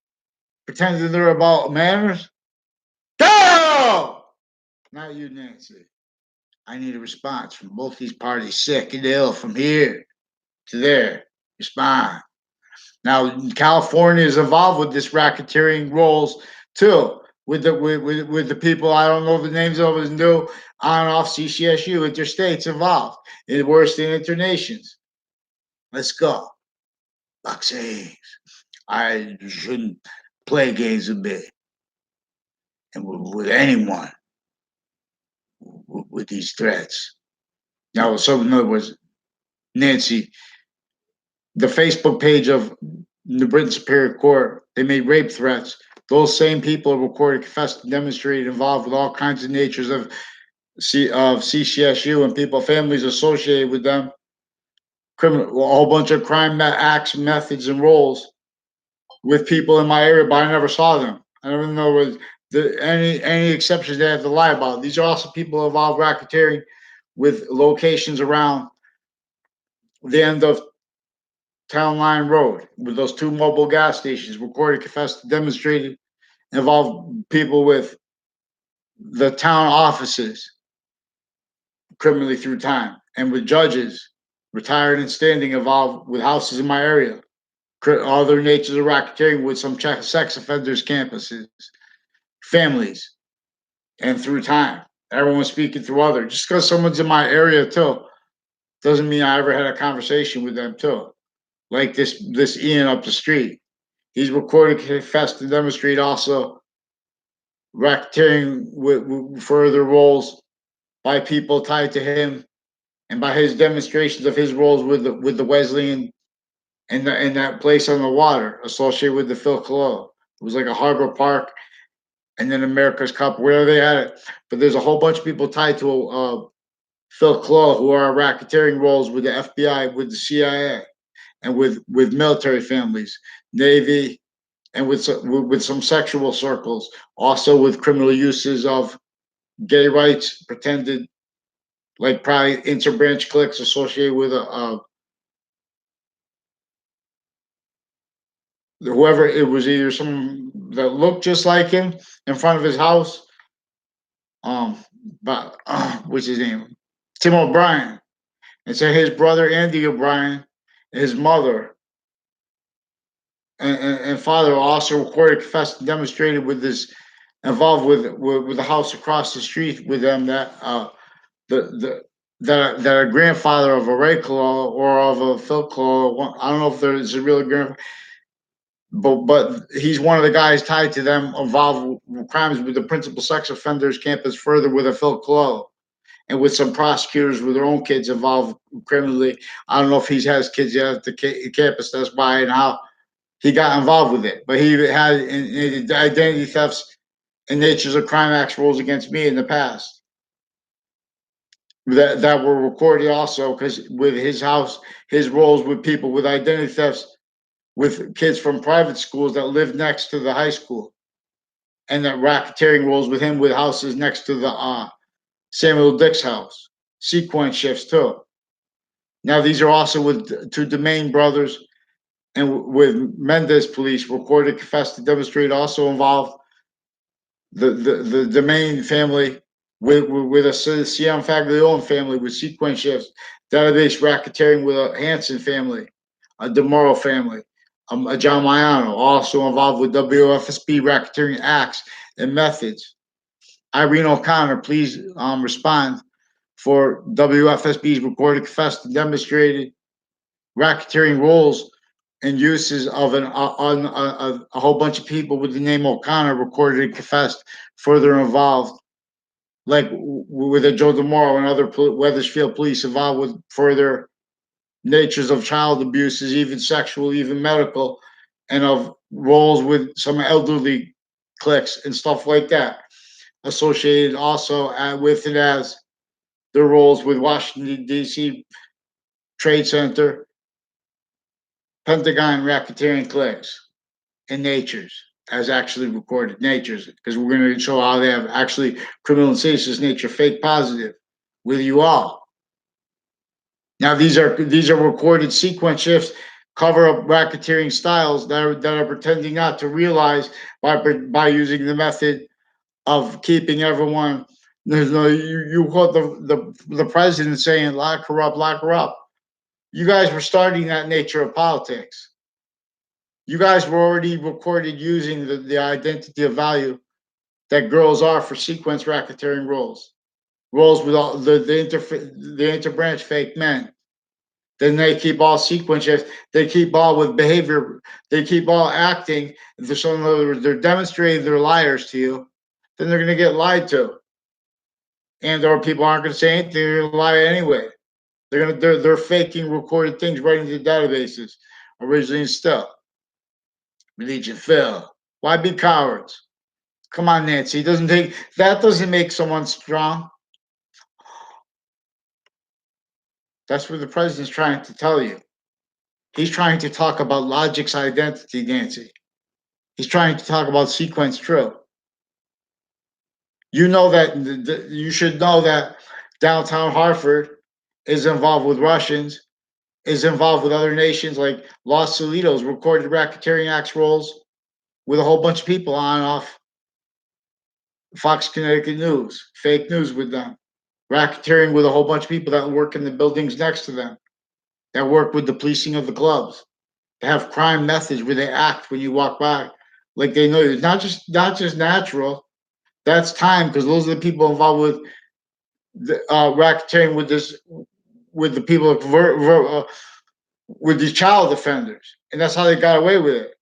pretending they're about manners. Go! Not you, Nancy. I need a response from both these parties, sick and ill, from here to there. Respond. Now, California is involved with this racketeering roles too, with the people I don't know the names of, is new on off CCSU interstates involved. And worse than internations. Let's go. Boxing. I shouldn't play games a bit, and with anyone with these threats. Now, so in other words, Nancy, the Facebook page of the Britain Superior Court, they made rape threats. Those same people recorded, confessed, and demonstrated involved with all kinds of natures of CCSU and people, families associated with them, criminal, a whole bunch of crime acts, methods, and roles with people in my area, but I never saw them. I don't know what any exceptions they have to lie about. These are also people involved racketeering with locations around the end of Town Line Road with those two mobile gas stations, recorded, confessed, demonstrated, involved people with the town offices criminally through time, and with judges, retired and standing, involved with houses in my area. Other natures of racketeering with some sex offenders' campuses, families, and through time. Everyone's speaking through others. Just because someone's in my area too doesn't mean I ever had a conversation with them too. Like this Ian up the street. He's recorded, confessed, and demonstrated also racketeering with further roles by people tied to him, and by his demonstrations of his roles with the Wesleyan and that place on the water associated with the Phil Colo. It was like a Harbor Park and then America's Cup, where they had it. But there's a whole bunch of people tied to Phil Colo who are racketeering roles with the FBI, with the CIA, and with military families, Navy, and with some sexual circles, also with criminal uses of gay rights, pretended like probably interbranch cliques associated with whoever it was, either some that looked just like him in front of his house. But what's his name? Tim O'Brien. And so his brother Andy O'Brien, his mother and father also recorded, confessed, and demonstrated with this, involved with the house across the street with them, that the that a grandfather of a Ray Claw or of a Phil Claw. I don't know if there's a real grandfather, but he's one of the guys tied to them, involved with crimes with the principal sex offenders campus, further with a Phil Clo, and with some prosecutors with their own kids involved criminally. I don't know if he has kids yet at the campus. That's why and how he got involved with it. But he had in identity thefts and natures of crime acts rules against me in the past that were recorded also, because with his house, his roles with people with identity thefts with kids from private schools that lived next to the high school, and that racketeering rolls with him with houses next to the Samuel Dick's house. Sequence shifts too. Now these are also with two Domain brothers and with Mendez police recorded, confessed, to demonstrate, also involved the Domain family with a C.I.A. Faglione family with sequence shifts, database racketeering with a Hanson family, a DeMoro family, a John Maiano, also involved with WFSB racketeering acts and methods. Irene O'Connor, please respond for WFSB's recorded, confessed, and demonstrated racketeering roles and uses of a whole bunch of people with the name O'Connor recorded and confessed, further involved, like with a Joe DeMoro and other Weathersfield police involved with further natures of child abuses, even sexual, even medical, and of roles with some elderly cliques and stuff like that, associated also with it as their roles with Washington, D.C. Trade Center, Pentagon racketeering cliques, and natures, as actually recorded natures, because we're going to show how they have actually criminal and seditious nature fake positive with you all. Now these are recorded sequence shifts, cover up racketeering styles that are pretending not to realize by using the method of keeping everyone. There's no you caught the president saying lock her up. You guys were starting that nature of politics. You guys were already recorded using the identity of value that girls are for sequence racketeering roles with all the interbranch fake men. Then they keep all sequence shifts. They keep all with behavior. They keep all acting. So in other words, they're demonstrating they're liars to you. Then they're going to get lied to, and or people aren't going to say anything. They're going to lie anyway. They're faking recorded things right into databases. Originally and still, Legion fail. Why be cowards? Come on, Nancy. It doesn't take that doesn't make someone strong. That's what the president's trying to tell you. He's trying to talk about logic's identity, Nancy. He's trying to talk about sequence true. You know that you should know that downtown Hartford is involved with Russians, is involved with other nations like Los Solitos, recorded racketeering acts rolls with a whole bunch of people on and off Fox Connecticut News, fake news with them, racketeering with a whole bunch of people that work in the buildings next to them, that work with the policing of the clubs, that have crime methods where they act when you walk by, like they know you. It's not just natural. That's time because those are the people involved with the, racketeering with the people with these child offenders, and that's how they got away with it.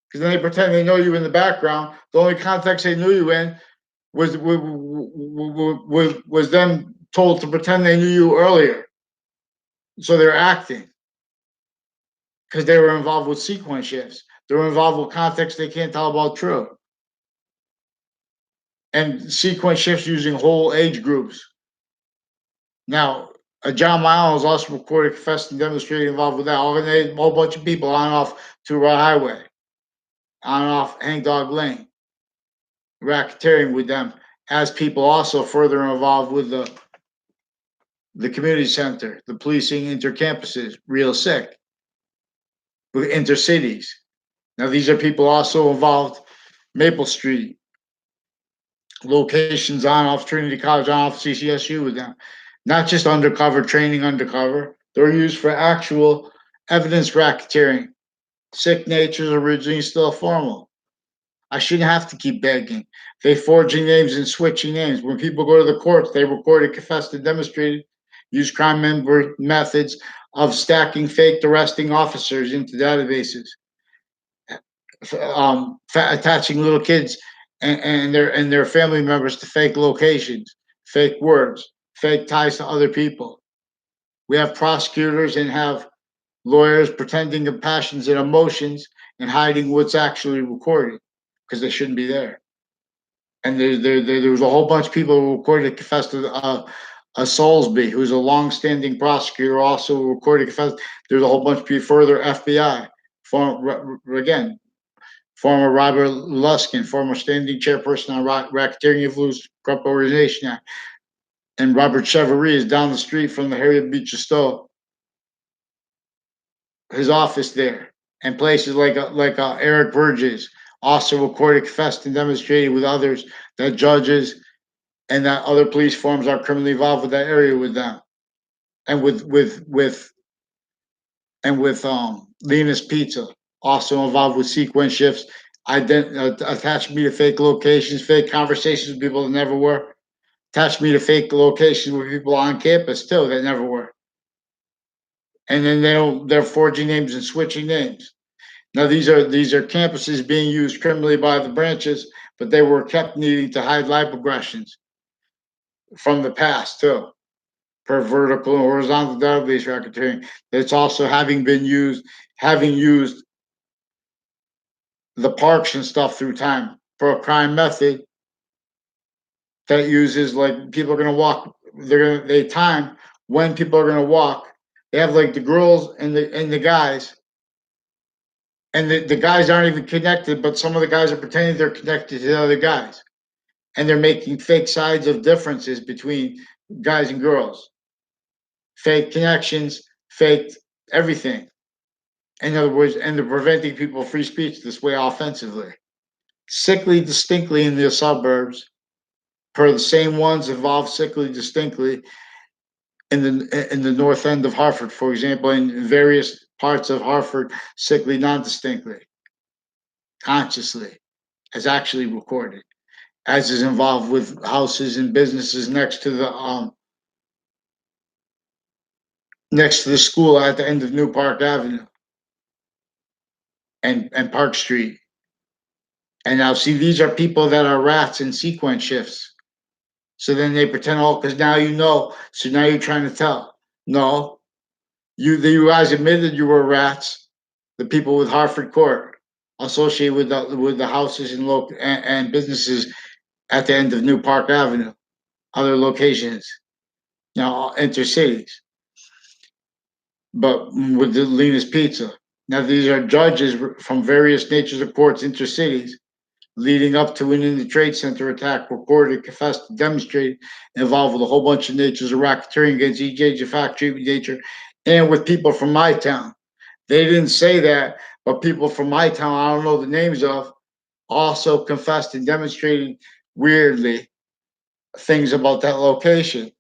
Because then they pretend they know you in the background. The only context they knew you in was them told to pretend they knew you earlier. So they're acting because they were involved with sequence shifts. They were involved with context they can't tell about true. And sequence shifts using whole age groups. Now, John Miles also recorded, confessed, and demonstrated involved with that. A whole bunch of people on and off to Raw Highway, on and off Hangdog Lane, racketeering with them as people also further involved with the community center, the policing intercampuses, real sick, with intercities. Now, these are people also involved, Maple Street, locations on off Trinity College, on off CCSU with them. Not just undercover, training undercover. They're used for actual evidence racketeering. Sick natures originally still formal. I shouldn't have to keep begging. They forging names and switching names. When people go to the courts, they recorded, confessed, and demonstrated, use crime member methods of stacking faked arresting officers into databases, attaching little kids and their family members to fake locations, fake words, fake ties to other people. We have prosecutors and have lawyers pretending of passions and emotions and hiding what's actually recorded because they shouldn't be there. And there was a whole bunch of people who recorded, confessed to a Soulsby, who's a long-standing prosecutor, also recorded, confessed. There's a whole bunch of people further FBI, again, former Robert Luskin, former standing chairperson on Racketeering Influence Corrupt Organization Act, and Robert Chevrolet is down the street from the Harriet Beecher Stowe, his office there, and places like Eric Burgess also recorded, confessed, and demonstrated with others that judges and that other police forms are criminally involved with that area with them, and with Lena's Pizza also involved with sequence shifts, attached me to fake locations, fake conversations with people that never were, attached me to fake locations with people on campus too that never were, and then they're forging names and switching names. Now these are campuses being used criminally by the branches, but they were kept needing to hide life aggressions from the past too, per vertical and horizontal database racketeering. It's also having used the parks and stuff through time for a crime method that uses like people are gonna walk. They time when people are gonna walk. They have like the girls and the guys, and the guys aren't even connected, but some of the guys are pretending they're connected to the other guys, and they're making fake sides of differences between guys and girls. fake connections, fake everything. In other words, and they're preventing people free speech this way offensively. Sickly distinctly in the suburbs, per the same ones involved sickly distinctly in the north end of Hartford, for example, in various parts of Hartford, sickly non distinctly, consciously, as actually recorded, as is involved with houses and businesses next to the school at the end of New Park Avenue and Park Street. And now, see, these are people that are rats in sequence shifts. So then they pretend, oh, because now you know. So now you're trying to tell. No, you guys admitted you were rats. The people with Hartford Court associated with the houses and businesses at the end of New Park Avenue, other locations, intercities, but with the Lena's Pizza. Now these are judges from various natures of courts, intercities, leading up to and in the Trade Center attack, recorded, confessed, demonstrated, involved with a whole bunch of natures of racketeering against each age of fact, treatment, nature, and with people from my town. They didn't say that, but people from my town, I don't know the names of, also confessed and demonstrated weirdly things about that location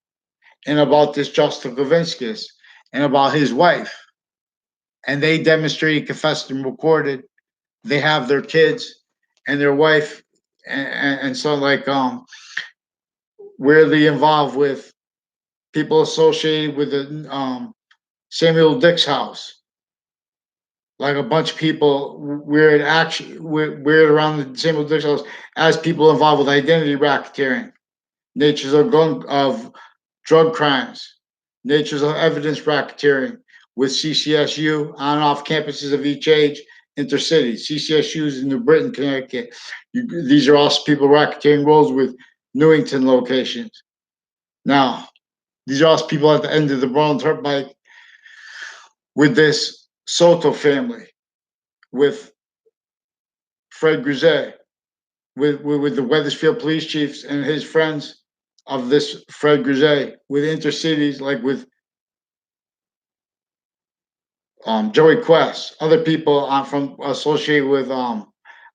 and about this Justin Kovinskis and about his wife. And they demonstrated, confessed, and recorded. They have their kids and their wife, and so like weirdly involved with people associated with the Samuel Dick's house, like a bunch of people weird around the Samuel Dick's house as people involved with identity racketeering, natures of drug crimes, natures of evidence racketeering with CCSU on and off campuses of each age, intercities. CCSUs in New Britain, Connecticut. These are also people racketeering roles with Newington locations. Now, these are also people at the end of the Brown Turnpike with this Soto family, with Fred Grisey, with the Weathersfield police chiefs and his friends of this Fred Grisey, with intercities like with Joey Quest, other people from associated with on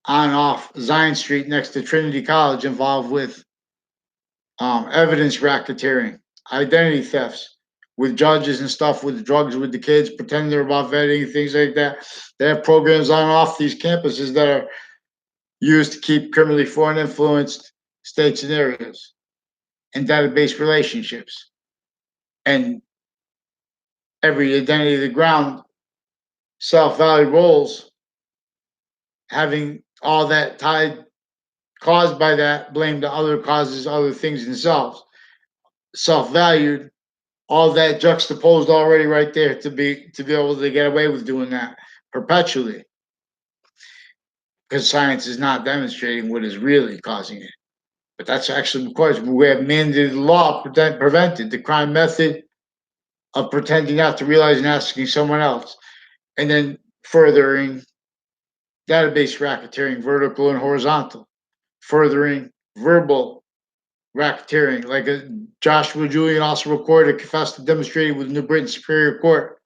and off Zion Street next to Trinity College involved with evidence racketeering, identity thefts with judges and stuff, with drugs, with the kids, pretending they're about vetting, things like that. They have programs on and off these campuses that are used to keep criminally foreign influenced states and areas and database relationships. And every identity of the ground self-value roles having all that tied caused by that blame to other causes, other things themselves, self-valued, all that juxtaposed already right there to be able to get away with doing that perpetually, because science is not demonstrating what is really causing it. But that's actually because we have mandated law prevented the crime method of pretending not to realize and asking someone else, and then furthering database racketeering, vertical and horizontal, furthering verbal racketeering, like Joshua Julian also recorded, confessed, and demonstrated with New Britain Superior Court,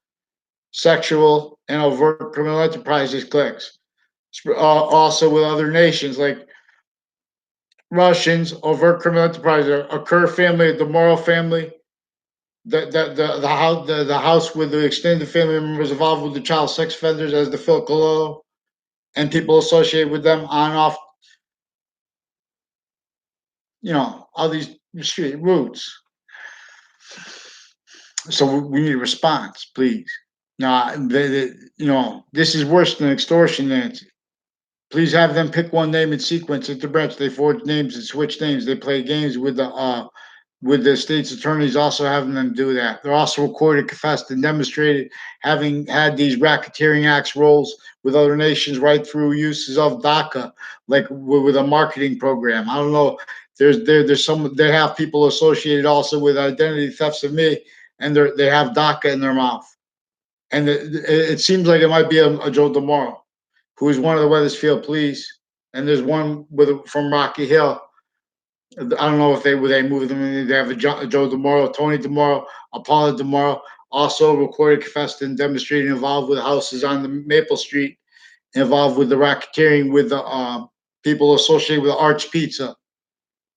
sexual and overt criminal enterprises clicks. Also with other nations like Russians, overt criminal enterprises, a Kerr family, the Morrow family, the house with the extended family members involved with the child sex offenders as the Phil Cololo, and people associated with them on and off, all these street routes. So we need a response, please. Now, this is worse than extortion, Nancy. Please have them pick one name in sequence at the branch. They forge names and switch names. They play games with the state's attorneys, also having them do that. They're also recorded, confessed, and demonstrated having had these racketeering acts roles with other nations right through uses of DACA, like with a marketing program. I don't know. There's some. They have people associated also with identity thefts of me, and they have DACA in their mouth. And it seems like it might be a Joe DeMoro, who is one of the Weathersfield police, and there's one from Rocky Hill I don't know if they move them. They have a Joe tomorrow, Tony tomorrow, Apollo tomorrow. Also recorded, confessed, and demonstrated involved with houses on the Maple Street, involved with the racketeering with the people associated with Arch Pizza,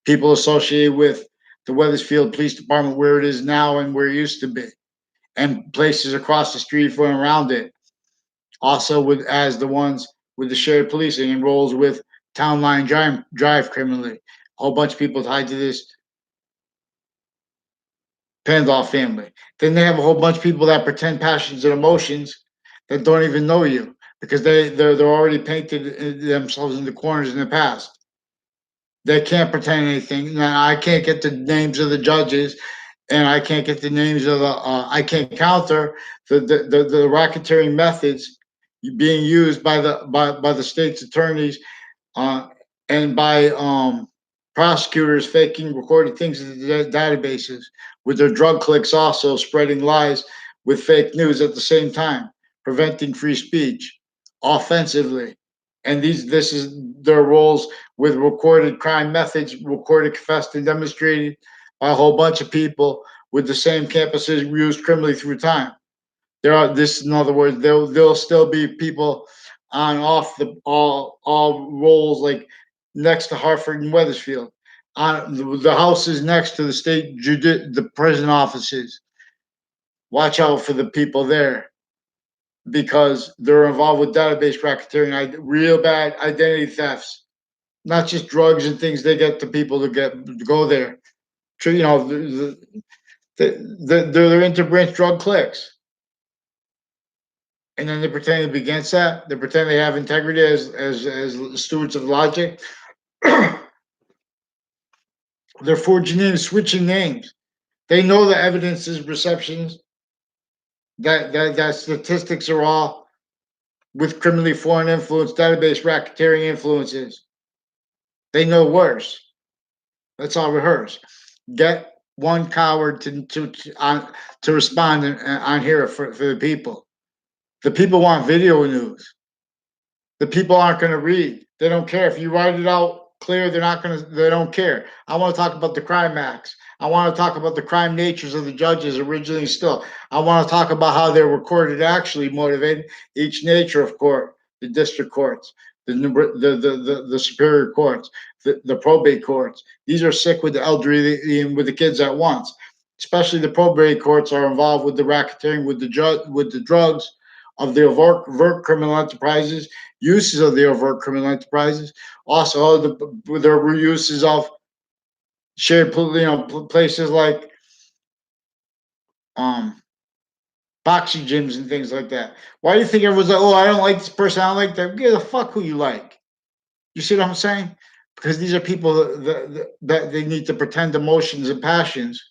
people associated with the Weathersfield Police Department, where it is now and where it used to be, and places across the street from around it. Also, with as the ones with the shared policing and roles with Town Line Drive criminally. A whole bunch of people tied to this Pandolf family. Then they have a whole bunch of people that pretend passions and emotions that don't even know you because they're already painted themselves in the corners in the past. They can't pretend anything. Now, I can't get the names of the judges, and I can't get the names of the. I can't counter the racketeering methods being used by the state's attorneys uh, and by prosecutors faking recorded things in the databases with their drug clicks also spreading lies with fake news at the same time, preventing free speech offensively. And this is their roles with recorded crime methods, recorded, confessed, and demonstrated by a whole bunch of people with the same campuses used criminally through time. There are this, in other words, there'll still be people on off the all roles like next to Hartford and Weathersfield, on the houses next to the the prison offices. Watch out for the people there because they're involved with database racketeering, real bad identity thefts, not just drugs and things. They get the people to go there. You know, they're into branch drug clicks. And then they pretend to be against that. They pretend they have integrity as stewards of logic. They're forging names, switching names. They know the evidence is receptions. That statistics are all with criminally foreign influence, database racketeering influences. They know worse. Let's all rehearse. Get one coward to respond on here for the people. The people want video news. The people aren't going to read. They don't care if you write it out clear. They're not going to. They don't care. I want to talk about the crime acts. I want to talk about the crime natures of the judges originally. Still, I want to talk about how they're recorded actually motivated each nature of court, the district courts, the superior courts, the probate courts. These are sick with the elderly and with the kids at once. Especially the probate courts are involved with the racketeering, with the drugs of the overt criminal enterprises, uses of the overt criminal enterprises, also their uses of shared, places like um, boxing gyms and things like that. Why do you think everyone's like, oh, I don't like this person, I don't like that? Give a fuck who you like. You see what I'm saying? Because these are people that they need to pretend emotions and passions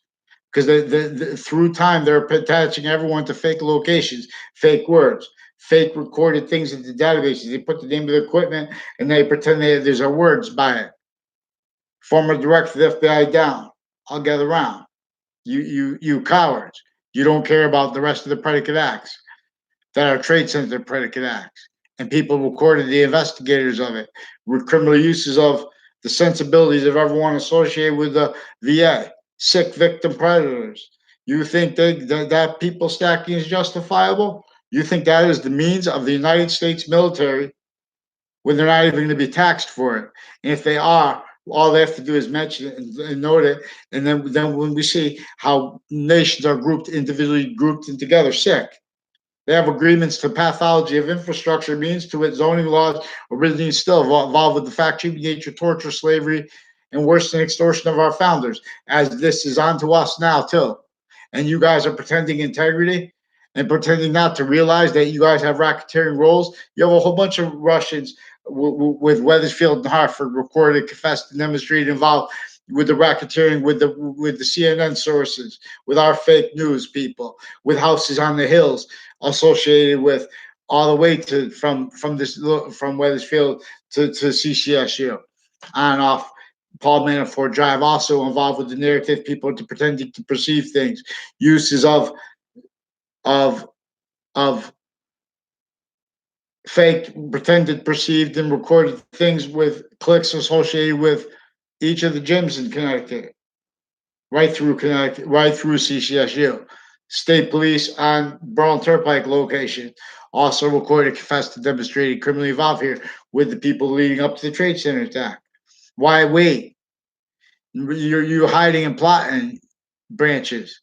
because through time they're attaching everyone to fake locations, fake words, fake recorded things into databases. They put the name of the equipment and they pretend there's a words by it. Former director of the FBI down. I'll get around. You cowards. You don't care about the rest of the predicate acts that are trade center predicate acts. And people recorded the investigators of it with criminal uses of the sensibilities of everyone associated with the VA, sick victim predators. You think that people stacking is justifiable? You think that is the means of the United States military when they're not even going to be taxed for it? And if they are, all they have to do is mention it and note it. And then when we see how nations are grouped individually, grouped and together, sick. They have agreements to pathology of infrastructure, means to it, zoning laws, originally still involved with the fact, treatment, nature, torture, slavery, and worse than extortion of our founders, as this is on to us now, too. And you guys are pretending integrity and pretending not to realize that you guys have racketeering roles. You have a whole bunch of Russians with Weathersfield and Hartford recorded, confessed, and demonstrated involved with the racketeering, with the CNN sources, with our fake news people, with houses on the hills associated with all the way to from Weathersfield to CCSU on and off Paul Manafort Drive, also involved with the narrative people to pretending to perceive things, uses of of fake, pretended, perceived, and recorded things with clicks associated with each of the gyms in Connecticut, right through Connecticut, right through CCSU. State police on Burl Turnpike location also recorded, confessed, and demonstrated criminally involved here with the people leading up to the Trade Center attack. Why wait? You're hiding and plotting branches.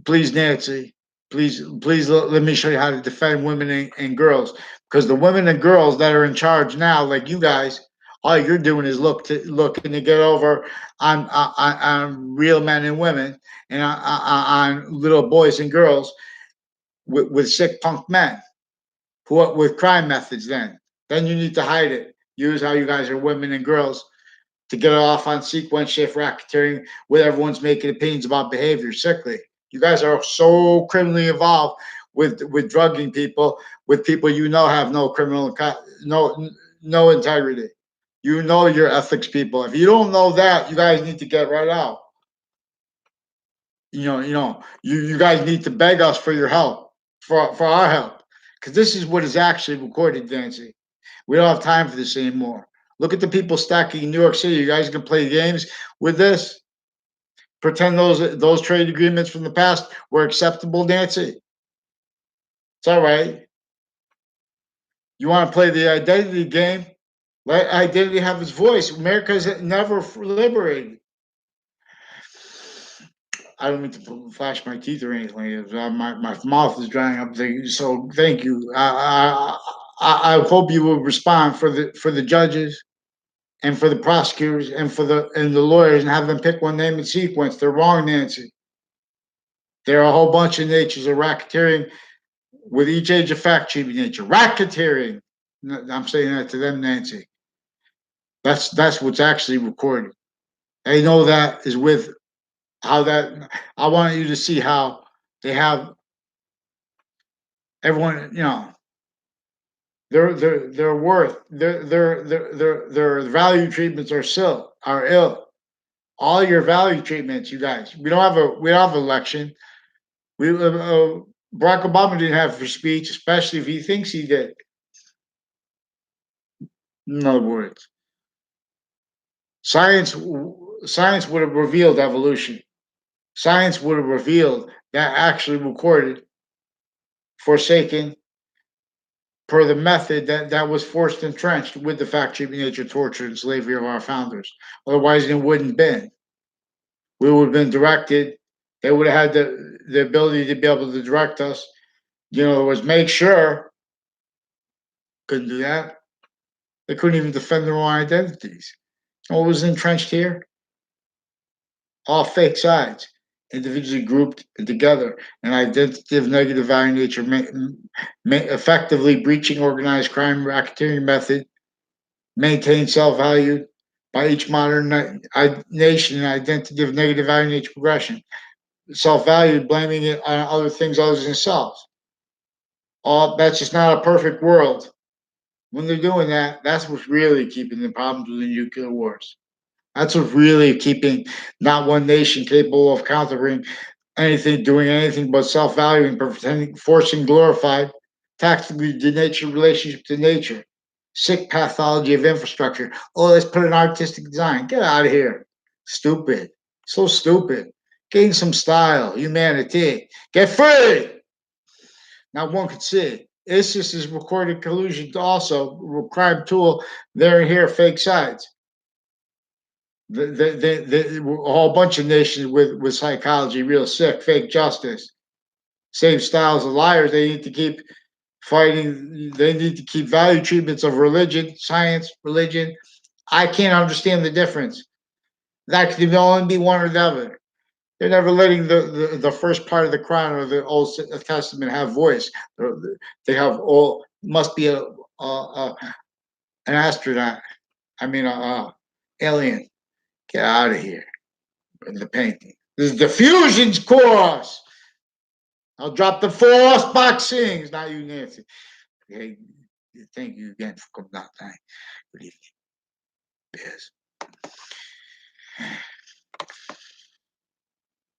Please, Nancy, please let me show you how to defend women and girls. Because the women and girls that are in charge now, like you guys, all you're doing is looking to get over on real men and women and on little boys and girls with sick punk men who with crime methods. Then you need to hide it. Use how you guys are women and girls to get off on sequence shift racketeering where everyone's making opinions about behavior sickly. You guys are so criminally involved with drugging people, with people you know have no criminal no integrity. You know your ethics people. If you don't know that, you guys need to get right out. You guys need to beg us for your help, for our help, because this is what is actually recorded, Nancy. We don't have time for this anymore. Look at the people stacking in New York City. You guys can play games with this. Pretend those trade agreements from the past were acceptable, Nancy. It's all right. You want to play the identity game? Let identity have its voice. America's never liberated. I don't mean to flash my teeth or anything. My mouth is drying up. So thank you. I hope you will respond for the judges and for the prosecutors and for the lawyers and have them pick one name in sequence. They're wrong, Nancy. There are a whole bunch of natures of racketeering with each age of fact sheet nature. Racketeering. I'm saying that to them, Nancy. That's what's actually recorded. They know that is with how that. I want you to see how they have everyone. Their worth, their value treatments are ill. All your value treatments, you guys. We don't have election. Barack Obama didn't have free speech, especially if he thinks he did. In other words, science science would have revealed evolution. Science would have revealed that actually recorded, forsaken, per the method that was forced entrenched with the fact treatment, nature, torture, and slavery of our founders. Otherwise, it wouldn't have been. We would have been directed. They would have had the ability to be able to direct us. Was make sure. Couldn't do that. They couldn't even defend their own identities. What was entrenched here? All fake sides, individually grouped and together, an identity negative value nature, effectively breaching organized crime racketeering method, maintain self-value by each modern nation, an identity of negative value nature progression, self-value, blaming it on other things other than self. All that's just not a perfect world. When they're doing that, that's what's really keeping the problems with the nuclear wars. That's what's really keeping not one nation capable of countering anything, doing anything but self-valuing, pretending, forcing glorified, tactically denatured relationship to nature, sick pathology of infrastructure. Oh, let's put an artistic design. Get out of here. Stupid. So stupid. Gain some style, humanity. Get free. Now one could see ISIS is recorded collusion to also crime tool. They're here, fake sides. A whole bunch of nations with psychology real sick, fake justice, same styles of liars. They need to keep fighting. They need to keep value treatments of religion, science, religion. I can't understand the difference. That could only be one or the other. They're never letting the first part of the Quran or the Old Testament have voice. They have all must be an astronaut. I mean, alien. Get out of here. In the painting. This is the fusions course. I'll drop the force boxings. Not you, Nancy. Hey, thank you again for coming out tonight. Good evening. Yes.